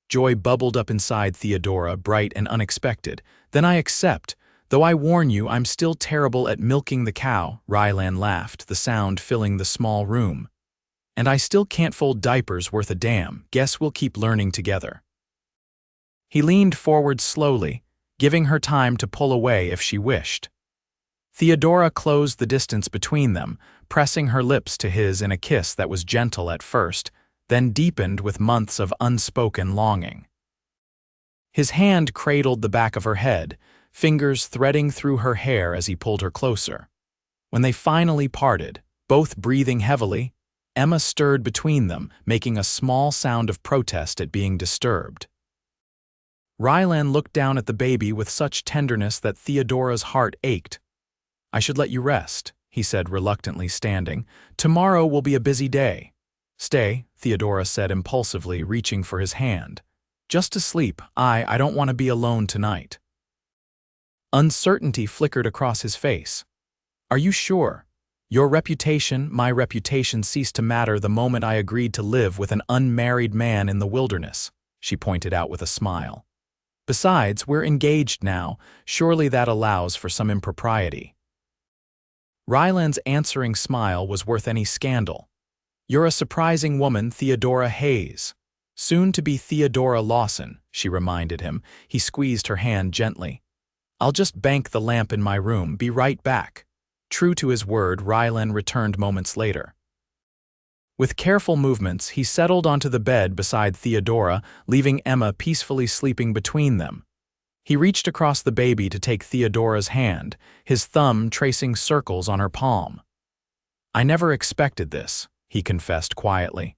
Joy bubbled up inside Theodora, bright and unexpected. Then I accept. Though I warn you, I'm still terrible at milking the cow, Rylan laughed, the sound filling the small room. And I still can't fold diapers worth a damn. Guess we'll keep learning together. He leaned forward slowly, giving her time to pull away if she wished. Theodora closed the distance between them, pressing her lips to his in a kiss that was gentle at first, then deepened with months of unspoken longing. His hand cradled the back of her head, fingers threading through her hair as he pulled her closer. When they finally parted, both breathing heavily, Emma stirred between them, making a small sound of protest at being disturbed. Rylan looked down at the baby with such tenderness that Theodora's heart ached. I should let you rest, he said reluctantly, standing. Tomorrow will be a busy day. Stay, Theodora said impulsively, reaching for his hand. Just to sleep. I don't want to be alone tonight. Uncertainty flickered across his face. Are you sure? Your reputation, my reputation ceased to matter the moment I agreed to live with an unmarried man in the wilderness, she pointed out with a smile. Besides, we're engaged now. Surely that allows for some impropriety. Rylan's answering smile was worth any scandal. You're a surprising woman, Theodora Hayes. Soon to be Theodora Lawson, she reminded him. He squeezed her hand gently. I'll just bank the lamp in my room. Be right back. True to his word, Rylan returned moments later. With careful movements, he settled onto the bed beside Theodora, leaving Emma peacefully sleeping between them. He reached across the baby to take Theodora's hand, his thumb tracing circles on her palm. I never expected this, he confessed quietly.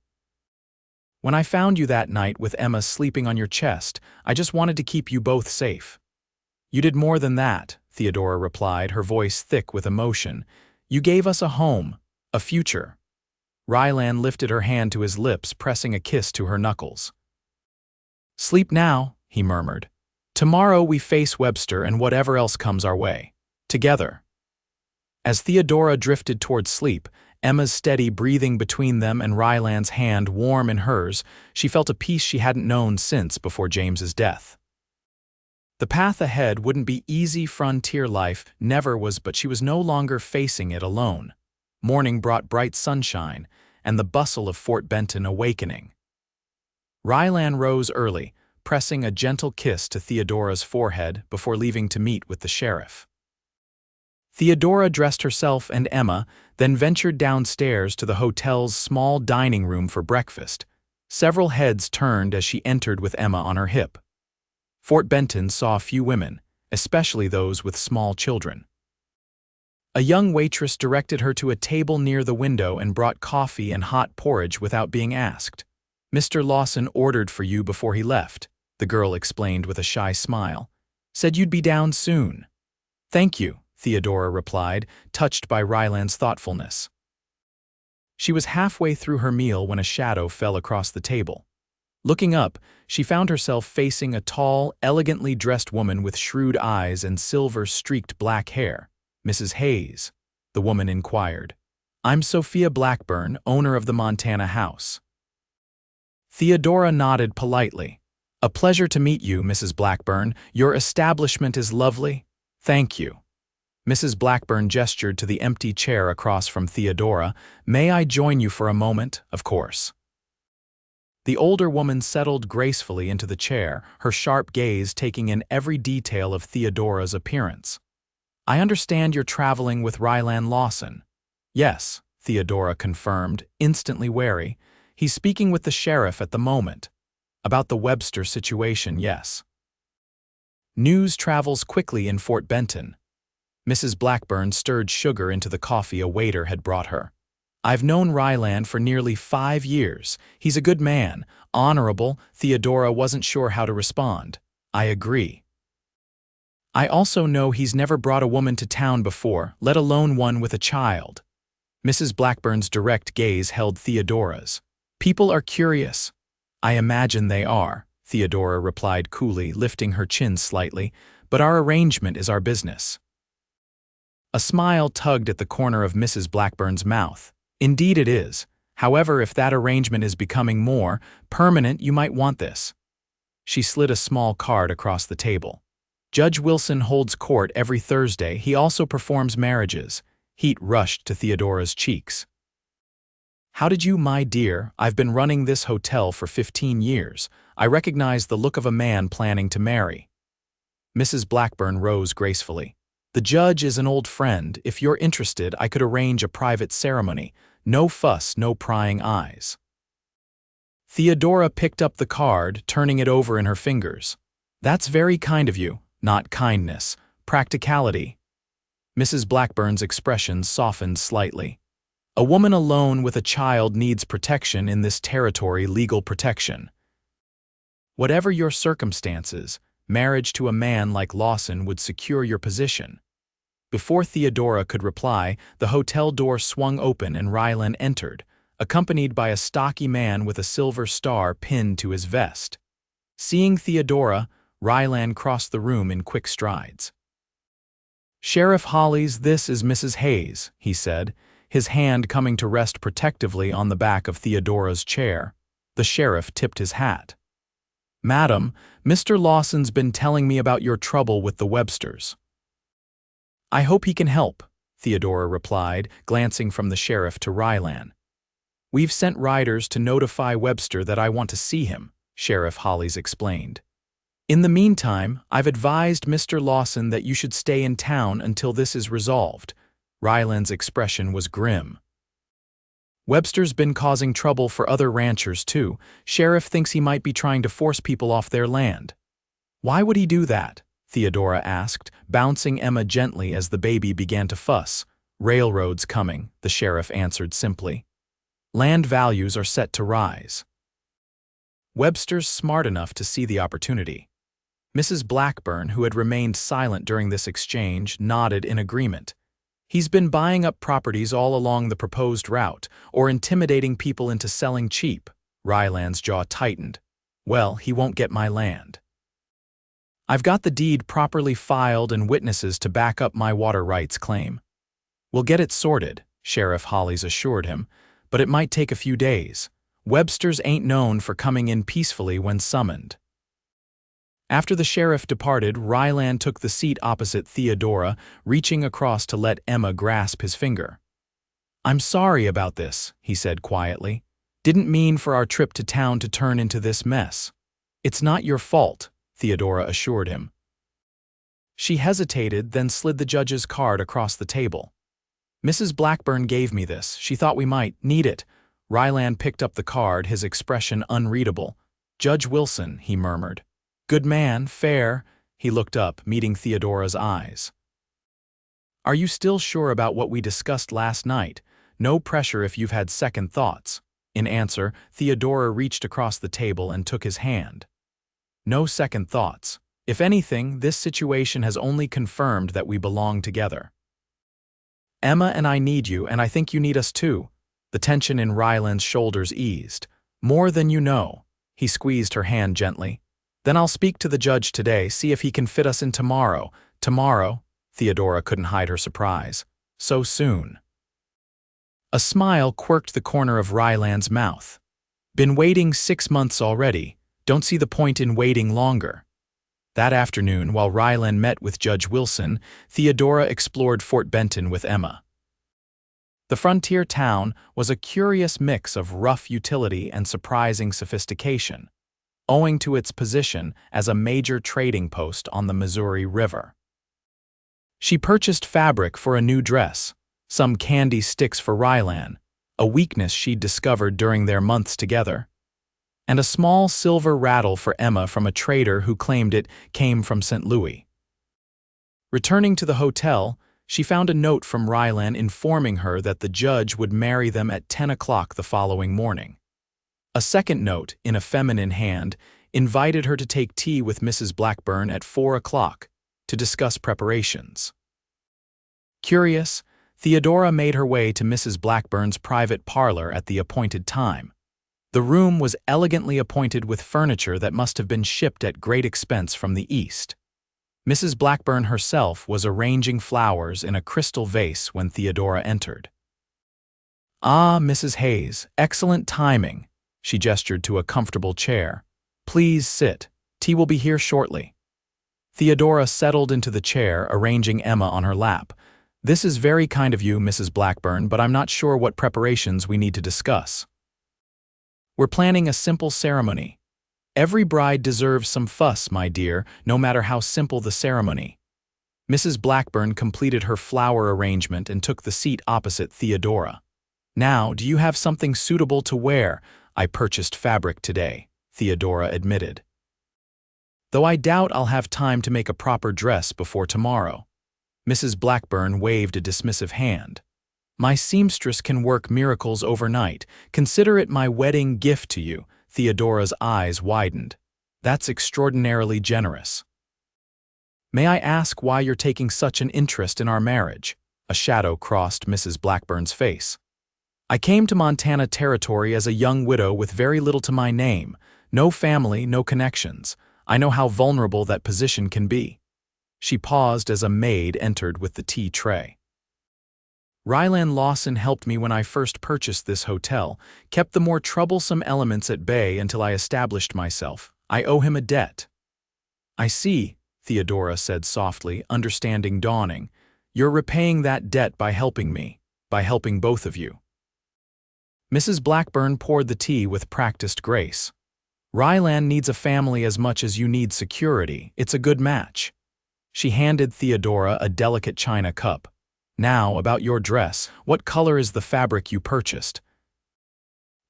When I found you that night with Emma sleeping on your chest, I just wanted to keep you both safe. You did more than that, Theodora replied, her voice thick with emotion. You gave us a home, a future. Rylan lifted her hand to his lips, pressing a kiss to her knuckles. Sleep now, he murmured. Tomorrow we face Webster and whatever else comes our way. Together. As Theodora drifted toward sleep, Emma's steady breathing between them and Rylan's hand warm in hers, she felt a peace she hadn't known since before James's death. The path ahead wouldn't be easy. Frontier life never was, but she was no longer facing it alone. Morning brought bright sunshine, and the bustle of Fort Benton awakening. Rylan rose early, pressing a gentle kiss to Theodora's forehead before leaving to meet with the sheriff. Theodora dressed herself and Emma, then ventured downstairs to the hotel's small dining room for breakfast. Several heads turned as she entered with Emma on her hip. Fort Benton saw few women, especially those with small children. A young waitress directed her to a table near the window and brought coffee and hot porridge without being asked. Mr. Lawson ordered for you before he left, the girl explained with a shy smile. Said you'd be down soon. Thank you, Theodora replied, touched by Rylan's thoughtfulness. She was halfway through her meal when a shadow fell across the table. Looking up, she found herself facing a tall, elegantly dressed woman with shrewd eyes and silver-streaked black hair. Mrs. Hayes, the woman inquired. I'm Sophia Blackburn, owner of the Montana house. Theodora nodded politely. A pleasure to meet you, Mrs. Blackburn. Your establishment is lovely. Thank you. Mrs. Blackburn gestured to the empty chair across from Theodora. "May I join you for a moment?" "Of course." The older woman settled gracefully into the chair, her sharp gaze taking in every detail of Theodora's appearance. "I understand you're traveling with Rylan Lawson." "Yes," Theodora confirmed, instantly wary. "He's speaking with the sheriff at the moment. About the Webster situation, yes." News travels quickly in Fort Benton. Mrs. Blackburn stirred sugar into the coffee a waiter had brought her. "I've known Rylan for nearly 5 years. He's a good man, honorable." Theodora wasn't sure how to respond. "I agree. I also know he's never brought a woman to town before, let alone one with a child." Mrs. Blackburn's direct gaze held Theodora's. "People are curious." "I imagine they are," Theodora replied coolly, lifting her chin slightly, "but our arrangement is our business." A smile tugged at the corner of Mrs. Blackburn's mouth. "Indeed it is. However, if that arrangement is becoming more permanent, you might want this." She slid a small card across the table. "Judge Wilson holds court every Thursday. He also performs marriages." Heat rushed to Theodora's cheeks. "How did you, my dear? I've been running this hotel for 15 years. I recognize the look of a man planning to marry." Mrs. Blackburn rose gracefully. "The judge is an old friend. If you're interested, I could arrange a private ceremony. No fuss, no prying eyes." Theodora picked up the card, turning it over in her fingers. "That's very kind of you. Not kindness. Practicality." Mrs. Blackburn's expression softened slightly. "A woman alone with a child needs protection in this territory, legal protection. Whatever your circumstances, marriage to a man like Lawson would secure your position." Before Theodora could reply, the hotel door swung open and Rylan entered, accompanied by a stocky man with a silver star pinned to his vest. Seeing Theodora, Rylan crossed the room in quick strides. "Sheriff Hollies, this is Mrs. Hayes," he said, his hand coming to rest protectively on the back of Theodora's chair. The sheriff tipped his hat. "Madam, Mr. Lawson's been telling me about your trouble with the Websters." "I hope he can help," Theodora replied, glancing from the sheriff to Rylan. "We've sent riders to notify Webster that I want to see him," Sheriff Hollies explained. "In the meantime, I've advised Mr. Lawson that you should stay in town until this is resolved." Rylan's expression was grim. "Webster's been causing trouble for other ranchers too. Sheriff thinks he might be trying to force people off their land." "Why would he do that?" Theodora asked, bouncing Emma gently as the baby began to fuss. "Railroads coming," the sheriff answered simply. "Land values are set to rise." Webster's smart enough to see the opportunity. Mrs. Blackburn, who had remained silent during this exchange, nodded in agreement. "He's been buying up properties all along the proposed route, or intimidating people into selling cheap." Rylan's jaw tightened. "Well, he won't get my land. I've got the deed properly filed and witnesses to back up my water rights claim." "We'll get it sorted," Sheriff Hollies assured him, "but it might take a few days. Websters ain't known for coming in peacefully when summoned." After the sheriff departed, Rylan took the seat opposite Theodora, reaching across to let Emma grasp his finger. "I'm sorry about this," he said quietly. "Didn't mean for our trip to town to turn into this mess." "It's not your fault," Theodora assured him. She hesitated, then slid the judge's card across the table. "Mrs. Blackburn gave me this. She thought we might need it." Rylan picked up the card, his expression unreadable. "Judge Wilson," he murmured. "Good man, fair." He looked up, meeting Theodora's eyes. "Are you still sure about what we discussed last night? No pressure if you've had second thoughts." In answer, Theodora reached across the table and took his hand. "No second thoughts. If anything, this situation has only confirmed that we belong together. Emma and I need you, and I think you need us too." The tension in Rylan's shoulders eased. "More than you know." He squeezed her hand gently. "Then I'll speak to the judge today, see if he can fit us in tomorrow." "Tomorrow?" Theodora couldn't hide her surprise. "So soon?" A smile quirked the corner of Rylan's mouth. "Been waiting 6 months already. Don't see the point in waiting longer." That afternoon, while Rylan met with Judge Wilson, Theodora explored Fort Benton with Emma. The frontier town was a curious mix of rough utility and surprising sophistication, owing to its position as a major trading post on the Missouri River. She purchased fabric for a new dress, some candy sticks for Rylan, a weakness she'd discovered during their months together, and a small silver rattle for Emma from a trader who claimed it came from St. Louis. Returning to the hotel, she found a note from Rylan informing her that the judge would marry them at 10 o'clock the following morning. A second note, in a feminine hand, invited her to take tea with Mrs. Blackburn at 4 o'clock to discuss preparations. Curious, Theodora made her way to Mrs. Blackburn's private parlor at the appointed time. The room was elegantly appointed with furniture that must have been shipped at great expense from the East. Mrs. Blackburn herself was arranging flowers in a crystal vase when Theodora entered. "Ah, Mrs. Hayes, excellent timing." She gestured to a comfortable chair. "Please sit. Tea will be here shortly." Theodora settled into the chair, arranging Emma on her lap. "This is very kind of you, Mrs. Blackburn, but I'm not sure what preparations we need to discuss. We're planning a simple ceremony. Every bride deserves some fuss, my dear, no matter how simple the ceremony." Mrs. Blackburn completed her flower arrangement and took the seat opposite Theodora. "Now, do you have something suitable to wear?" "I purchased fabric today," Theodora admitted. "Though I doubt I'll have time to make a proper dress before tomorrow." Mrs. Blackburn waved a dismissive hand. "My seamstress can work miracles overnight. Consider it my wedding gift to you." Theodora's eyes widened. "That's extraordinarily generous." "May I ask why you're taking such an interest in our marriage?" A shadow crossed Mrs. Blackburn's face. "I came to Montana Territory as a young widow with very little to my name. No family, no connections. I know how vulnerable that position can be." She paused as a maid entered with the tea tray. "Rylan Lawson helped me when I first purchased this hotel, kept the more troublesome elements at bay until I established myself. I owe him a debt." "I see," Theodora said softly, understanding dawning. "You're repaying that debt by helping me, by helping both of you." Mrs. Blackburn poured the tea with practiced grace. "Rylan needs a family as much as you need security. It's a good match." She handed Theodora a delicate china cup. "Now, about your dress. What color is the fabric you purchased?"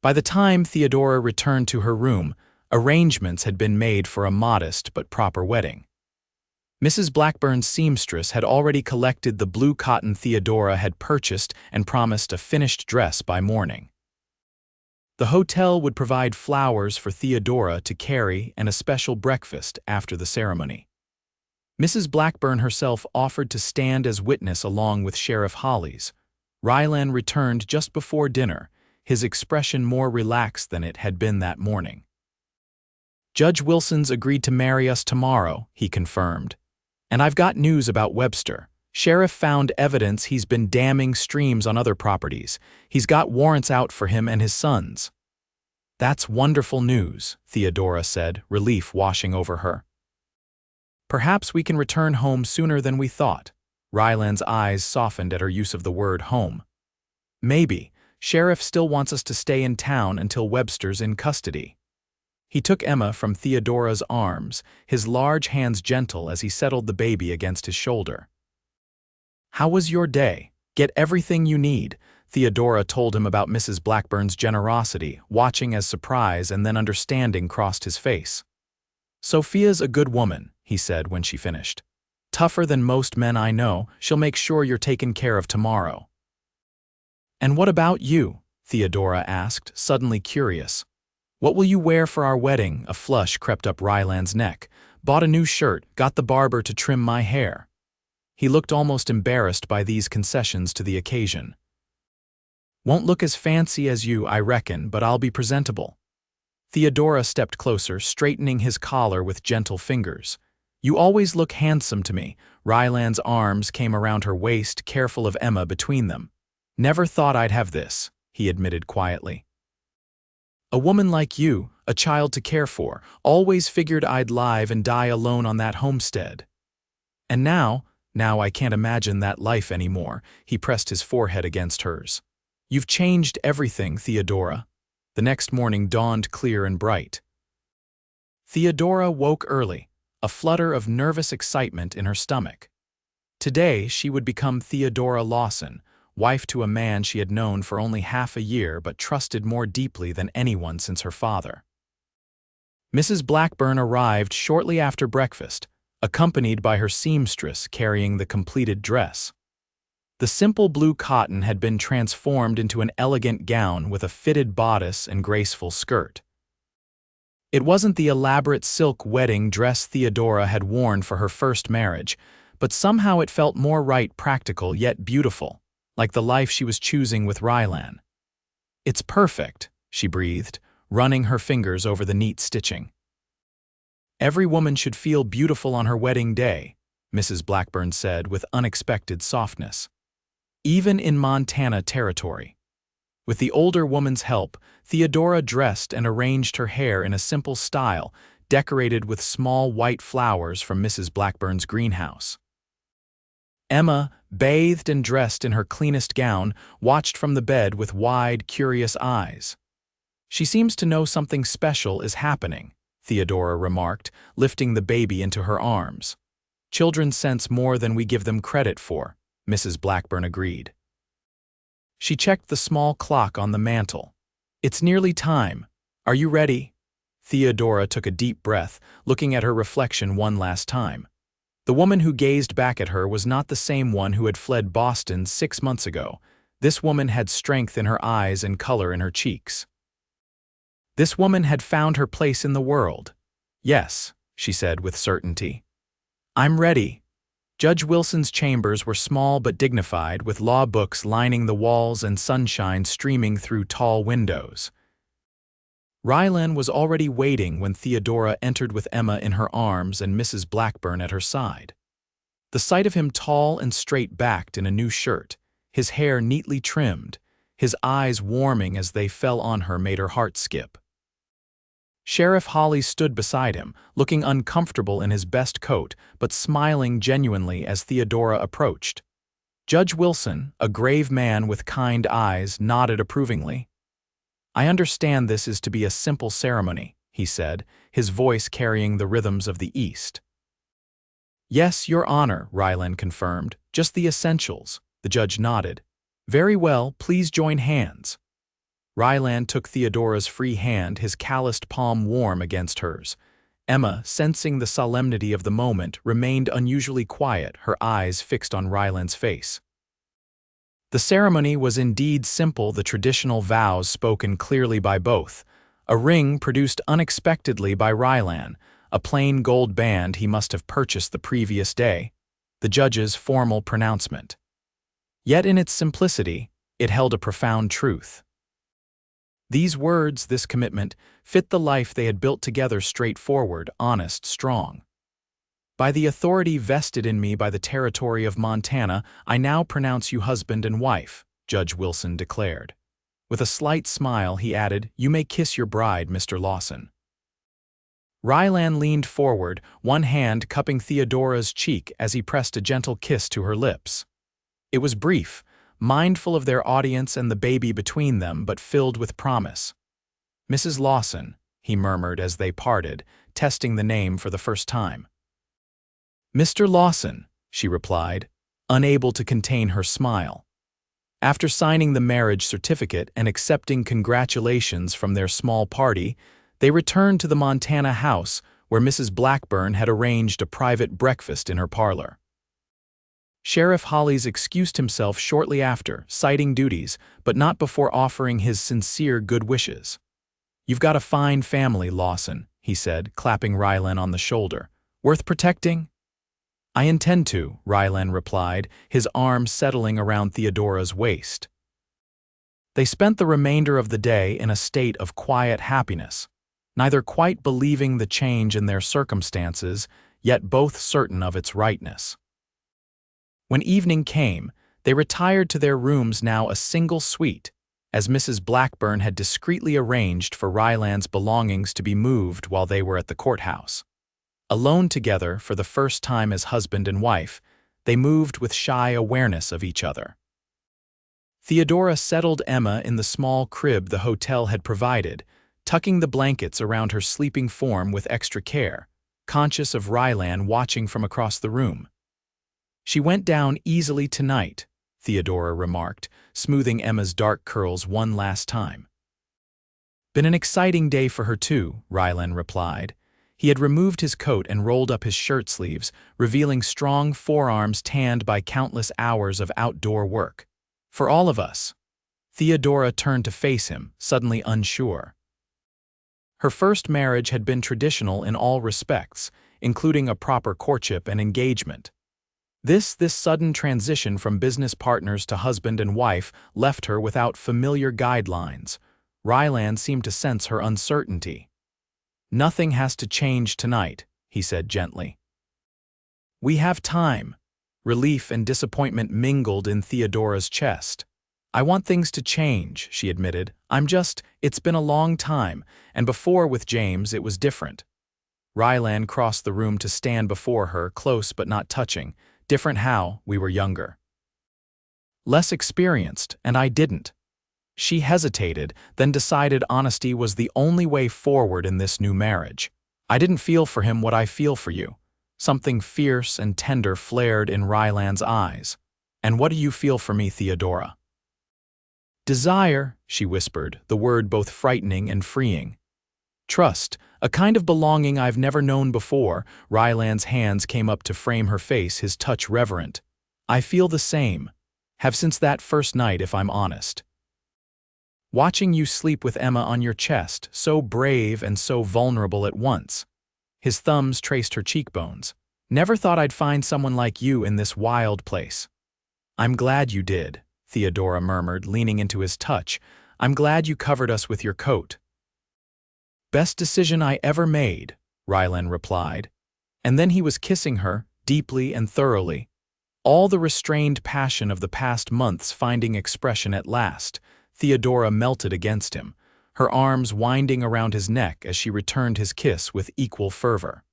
By the time Theodora returned to her room, arrangements had been made for a modest but proper wedding. Mrs. Blackburn's seamstress had already collected the blue cotton Theodora had purchased and promised a finished dress by morning. The hotel would provide flowers for Theodora to carry and a special breakfast after the ceremony. Mrs. Blackburn herself offered to stand as witness along with Sheriff Hollies. Rylan returned just before dinner, his expression more relaxed than it had been that morning. "Judge Wilson's agreed to marry us tomorrow," he confirmed. "And I've got news about Webster. Sheriff found evidence he's been damming streams on other properties. He's got warrants out for him and his sons." "That's wonderful news," Theodora said, relief washing over her. "Perhaps we can return home sooner than we thought." Rylan's eyes softened at her use of the word home. "Maybe. Sheriff still wants us to stay in town until Webster's in custody." He took Emma from Theodora's arms, his large hands gentle as he settled the baby against his shoulder. "How was your day? Get everything you need." Theodora told him about Mrs. Blackburn's generosity, watching as surprise and then understanding crossed his face. "Sophia's a good woman," he said when she finished. "Tougher than most men I know. She'll make sure you're taken care of tomorrow." "And what about you?" Theodora asked, suddenly curious. "What will you wear for our wedding?" A flush crept up Rylan's neck. "Bought a new shirt, got the barber to trim my hair." He looked almost embarrassed by these concessions to the occasion. "Won't look as fancy as you, I reckon, but I'll be presentable." Theodora stepped closer, straightening his collar with gentle fingers. "You always look handsome to me." Rylan's arms came around her waist, careful of Emma between them. "Never thought I'd have this," he admitted quietly. A woman like you, a child to care for, always figured I'd live and die alone on that homestead. And now I can't imagine that life anymore." He pressed his forehead against hers. "You've changed everything, Theodora." The next morning dawned clear and bright. Theodora woke early, a flutter of nervous excitement in her stomach. Today she would become Theodora Lawson, wife to a man she had known for only half a year but trusted more deeply than anyone since her father. Mrs. Blackburn arrived shortly after breakfast, accompanied by her seamstress carrying the completed dress. The simple blue cotton had been transformed into an elegant gown with a fitted bodice and graceful skirt. It wasn't the elaborate silk wedding dress Theodora had worn for her first marriage, but somehow it felt more right, practical yet beautiful, like the life she was choosing with Rylan. "It's perfect," she breathed, running her fingers over the neat stitching. "Every woman should feel beautiful on her wedding day," Mrs. Blackburn said with unexpected softness. "Even in Montana territory." With the older woman's help, Theodora dressed and arranged her hair in a simple style, decorated with small white flowers from Mrs. Blackburn's greenhouse. Emma, bathed and dressed in her cleanest gown, watched from the bed with wide, curious eyes. "She seems to know something special is happening," Theodora remarked, lifting the baby into her arms. "Children sense more than we give them credit for," Mrs. Blackburn agreed. She checked the small clock on the mantel. "It's nearly time. Are you ready?" Theodora took a deep breath, looking at her reflection one last time. The woman who gazed back at her was not the same one who had fled Boston 6 months ago. This woman had strength in her eyes and color in her cheeks. This woman had found her place in the world. "Yes," she said with certainty. "I'm ready." Judge Wilson's chambers were small but dignified, with law books lining the walls and sunshine streaming through tall windows. Rylan was already waiting when Theodora entered with Emma in her arms and Mrs. Blackburn at her side. The sight of him tall and straight-backed in a new shirt, his hair neatly trimmed, his eyes warming as they fell on her made her heart skip. Sheriff Holly stood beside him, looking uncomfortable in his best coat, but smiling genuinely as Theodora approached. Judge Wilson, a grave man with kind eyes, nodded approvingly. "I understand this is to be a simple ceremony," he said, his voice carrying the rhythms of the East. "Yes, Your Honor," Rylan confirmed. "Just the essentials." The judge nodded. "Very well, please join hands." Rylan took Theodora's free hand, his calloused palm warm against hers. Emma, sensing the solemnity of the moment, remained unusually quiet, her eyes fixed on Rylan's face. The ceremony was indeed simple, the traditional vows spoken clearly by both. A ring produced unexpectedly by Rylan, a plain gold band he must have purchased the previous day, the judge's formal pronouncement. Yet in its simplicity, it held a profound truth. These words, this commitment, fit the life they had built together: straightforward, honest, strong. "By the authority vested in me by the territory of Montana, I now pronounce you husband and wife," Judge Wilson declared. With a slight smile, he added, "You may kiss your bride, Mr. Lawson." Rylan leaned forward, one hand cupping Theodora's cheek as he pressed a gentle kiss to her lips. It was brief, mindful of their audience and the baby between them, but filled with promise. "Mrs. Lawson," he murmured as they parted, testing the name for the first time. "Mr. Lawson," she replied, unable to contain her smile. After signing the marriage certificate and accepting congratulations from their small party, they returned to the Montana house where Mrs. Blackburn had arranged a private breakfast in her parlor. Sheriff Hollis excused himself shortly after, citing duties, but not before offering his sincere good wishes. "You've got a fine family, Lawson," he said, clapping Rylan on the shoulder. "Worth protecting?" "I intend to," Rylan replied, his arm settling around Theodora's waist. They spent the remainder of the day in a state of quiet happiness, neither quite believing the change in their circumstances, yet both certain of its rightness. When evening came, they retired to their rooms, now a single suite, as Mrs. Blackburn had discreetly arranged for Rylan's belongings to be moved while they were at the courthouse. Alone together for the first time as husband and wife, they moved with shy awareness of each other. Theodora settled Emma in the small crib the hotel had provided, tucking the blankets around her sleeping form with extra care, conscious of Rylan watching from across the room. "She went down easily tonight," Theodora remarked, smoothing Emma's dark curls one last time. "Been an exciting day for her too," Rylan replied. He had removed his coat and rolled up his shirt sleeves, revealing strong forearms tanned by countless hours of outdoor work. "For all of us." Theodora turned to face him, suddenly unsure. Her first marriage had been traditional in all respects, including a proper courtship and engagement. This sudden transition from business partners to husband and wife left her without familiar guidelines. Rylan seemed to sense her uncertainty. "Nothing has to change tonight," he said gently. "We have time." Relief and disappointment mingled in Theodora's chest. "I want things to change," she admitted. It's been a long time, and before with James it was different." Rylan crossed the room to stand before her, close but not touching. "Different how? We were younger. Less experienced, and I didn't." She hesitated, then decided honesty was the only way forward in this new marriage. "I didn't feel for him what I feel for you." Something fierce and tender flared in Rylan's eyes. "And what do you feel for me, Theodora?" "Desire," she whispered, the word both frightening and freeing. "Trust, a kind of belonging I've never known before." Rylan's hands came up to frame her face, his touch reverent. "I feel the same. Have since that first night, if I'm honest. Watching you sleep with Emma on your chest, so brave and so vulnerable at once." His thumbs traced her cheekbones. "Never thought I'd find someone like you in this wild place." "I'm glad you did," Theodora murmured, leaning into his touch. "I'm glad you covered us with your coat." "Best decision I ever made," Rylan replied. And then he was kissing her, deeply and thoroughly. All the restrained passion of the past months finding expression at last. Theodora melted against him, her arms winding around his neck as she returned his kiss with equal fervor.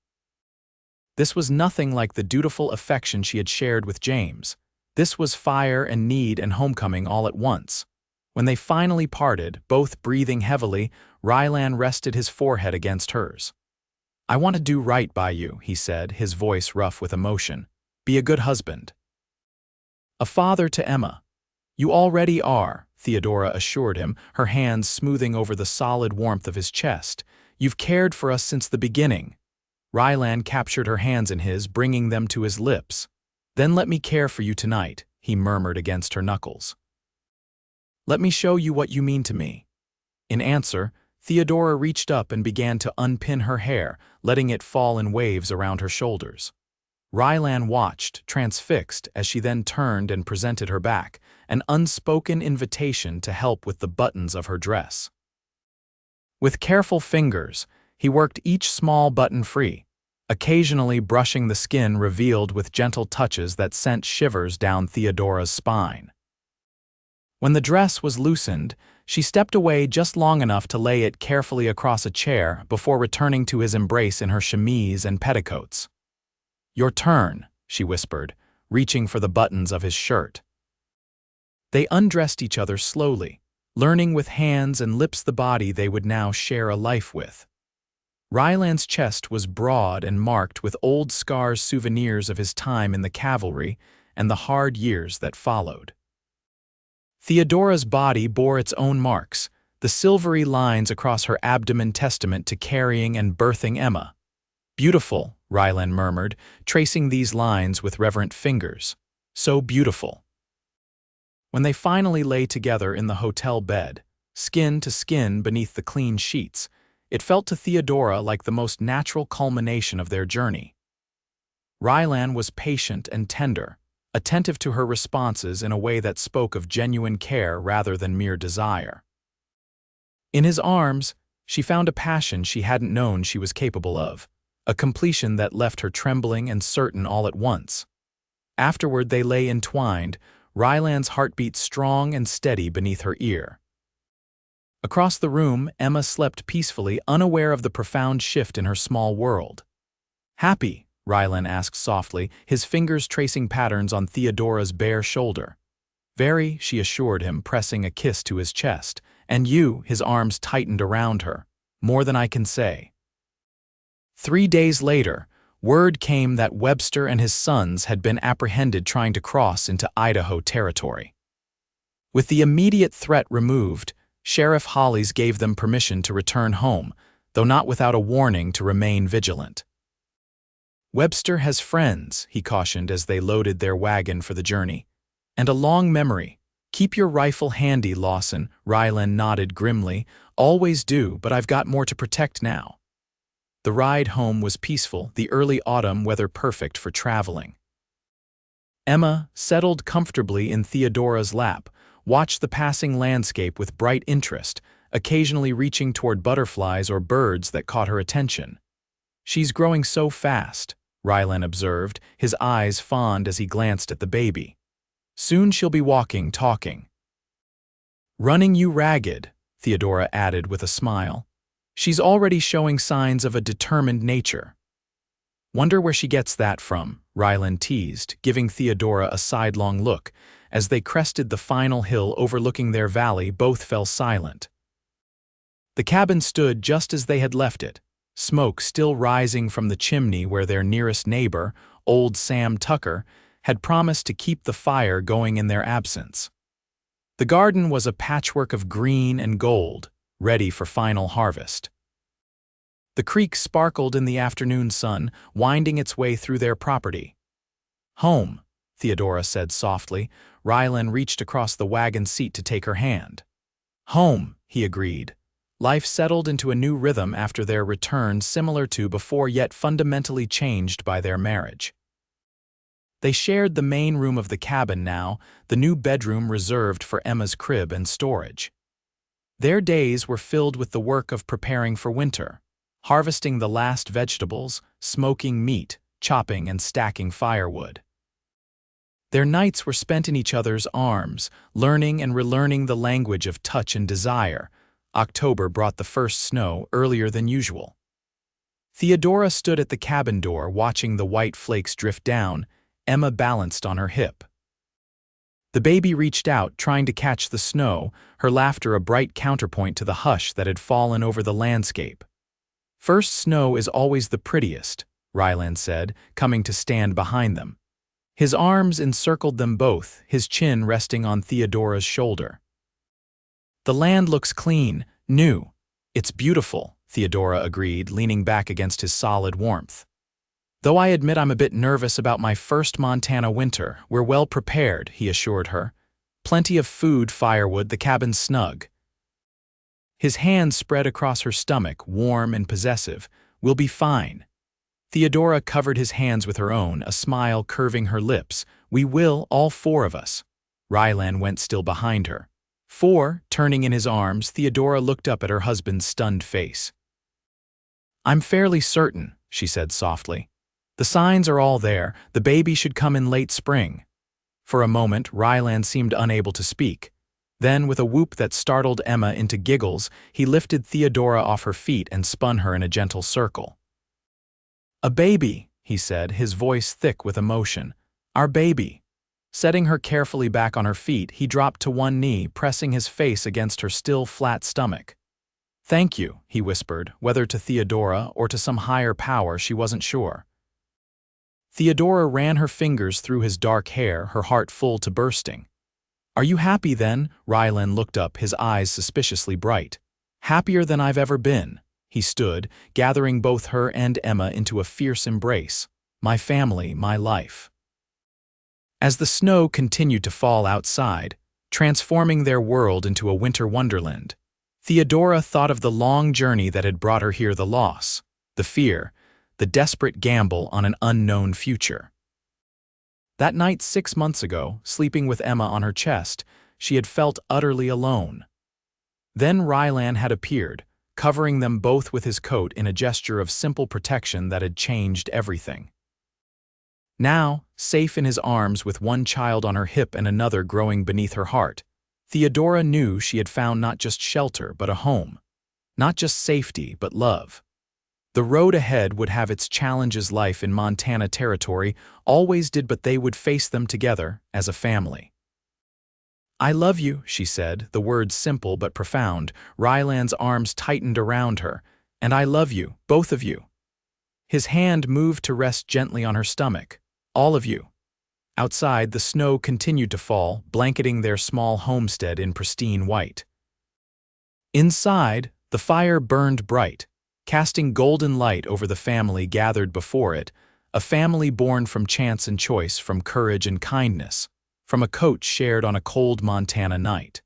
This was nothing like the dutiful affection she had shared with James. This was fire and need and homecoming all at once. When they finally parted, both breathing heavily, Rylan rested his forehead against hers. "I want to do right by you," he said, his voice rough with emotion. "Be a good husband. A father to Emma." "You already are," Theodora assured him, her hands smoothing over the solid warmth of his chest. "You've cared for us since the beginning." Rylan captured her hands in his, bringing them to his lips. "Then let me care for you tonight," he murmured against her knuckles. "Let me show you what you mean to me." In answer, Theodora reached up and began to unpin her hair, letting it fall in waves around her shoulders. Rylan watched, transfixed, as she then turned and presented her back, an unspoken invitation to help with the buttons of her dress. With careful fingers, he worked each small button free, occasionally brushing the skin revealed with gentle touches that sent shivers down Theodora's spine. When the dress was loosened, she stepped away just long enough to lay it carefully across a chair before returning to his embrace in her chemise and petticoats. "Your turn," she whispered, reaching for the buttons of his shirt. They undressed each other slowly, learning with hands and lips the body they would now share a life with. Rylan's chest was broad and marked with old scars, souvenirs of his time in the cavalry and the hard years that followed. Theodora's body bore its own marks, the silvery lines across her abdomen testament to carrying and birthing Emma. "Beautiful," Rylan murmured, tracing these lines with reverent fingers. "So beautiful." When they finally lay together in the hotel bed, skin to skin beneath the clean sheets, it felt to Theodora like the most natural culmination of their journey. Rylan was patient and tender, attentive to her responses in a way that spoke of genuine care rather than mere desire. In his arms, she found a passion she hadn't known she was capable of, a completion that left her trembling and certain all at once. Afterward they lay entwined, Rylan's heartbeat strong and steady beneath her ear. Across the room, Emma slept peacefully, unaware of the profound shift in her small world. "Happy?" Rylan asked softly, his fingers tracing patterns on Theodora's bare shoulder. "Very," she assured him, pressing a kiss to his chest. "And you," his arms tightened around her. "More than I can say." 3 days later, word came that Webster and his sons had been apprehended trying to cross into Idaho territory. With the immediate threat removed, Sheriff Hollies gave them permission to return home, though not without a warning to remain vigilant. "Webster has friends," he cautioned as they loaded their wagon for the journey. "And a long memory. Keep your rifle handy, Lawson." Rylan nodded grimly. "Always do, but I've got more to protect now." The ride home was peaceful, the early autumn weather perfect for traveling. Emma, settled comfortably in Theodora's lap, watched the passing landscape with bright interest, occasionally reaching toward butterflies or birds that caught her attention. "She's growing so fast," Rylan observed, his eyes fond as he glanced at the baby. "Soon she'll be walking, talking." "Running you ragged," Theodora added with a smile. "She's already showing signs of a determined nature." "Wonder where she gets that from," Rylan teased, giving Theodora a sidelong look. As they crested the final hill overlooking their valley, both fell silent. The cabin stood just as they had left it, smoke still rising from the chimney where their nearest neighbor, old Sam Tucker, had promised to keep the fire going in their absence. The garden was a patchwork of green and gold, ready for final harvest. The creek sparkled in the afternoon sun, winding its way through their property. "Home," Theodora said softly. Rylan reached across the wagon seat to take her hand. "Home," he agreed. Life settled into a new rhythm after their return, similar to before yet fundamentally changed by their marriage. They shared the main room of the cabin now, the new bedroom reserved for Emma's crib and storage. Their days were filled with the work of preparing for winter, harvesting the last vegetables, smoking meat, chopping and stacking firewood. Their nights were spent in each other's arms, learning and relearning the language of touch and desire. October brought the first snow earlier than usual. Theodora stood at the cabin door watching the white flakes drift down, Emma balanced on her hip. The baby reached out, trying to catch the snow, her laughter a bright counterpoint to the hush that had fallen over the landscape. "First snow is always the prettiest," Rylan said, coming to stand behind them. His arms encircled them both, his chin resting on Theodora's shoulder. "The land looks clean, new. It's beautiful," Theodora agreed, leaning back against his solid warmth. "Though I admit I'm a bit nervous about my first Montana winter, we're well prepared," he assured her. "Plenty of food, firewood, the cabin's snug." His hands spread across her stomach, warm and possessive. "We'll be fine." Theodora covered his hands with her own, a smile curving her lips. "We will, all four of us." Rylan went still behind her. "Four," turning in his arms, Theodora looked up at her husband's stunned face. "I'm fairly certain," she said softly. "The signs are all there. The baby should come in late spring." For a moment, Rylan seemed unable to speak. Then, with a whoop that startled Emma into giggles, he lifted Theodora off her feet and spun her in a gentle circle. "A baby," he said, his voice thick with emotion. "Our baby." Setting her carefully back on her feet, he dropped to one knee, pressing his face against her still flat stomach. "Thank you," he whispered, whether to Theodora or to some higher power she wasn't sure. Theodora ran her fingers through his dark hair, her heart full to bursting. "Are you happy then?" Rylan looked up, his eyes suspiciously bright. "Happier than I've ever been." He stood, gathering both her and Emma into a fierce embrace. "My family, my life." As the snow continued to fall outside, transforming their world into a winter wonderland, Theodora thought of the long journey that had brought her here, the loss, the fear, the desperate gamble on an unknown future. That night 6 months ago, sleeping with Emma on her chest, she had felt utterly alone. Then Rylan had appeared, covering them both with his coat in a gesture of simple protection that had changed everything. Now, safe in his arms with one child on her hip and another growing beneath her heart, Theodora knew she had found not just shelter but a home, not just safety but love. The road ahead would have its challenges. Life in Montana territory always did, but they would face them together as a family. "I love you," she said, the words simple but profound. Rylan's arms tightened around her. "And I love you, both of you." His hand moved to rest gently on her stomach. "All of you." Outside, the snow continued to fall, blanketing their small homestead in pristine white. Inside, the fire burned bright, casting golden light over the family gathered before it, a family born from chance and choice, from courage and kindness, from a coat shared on a cold Montana night.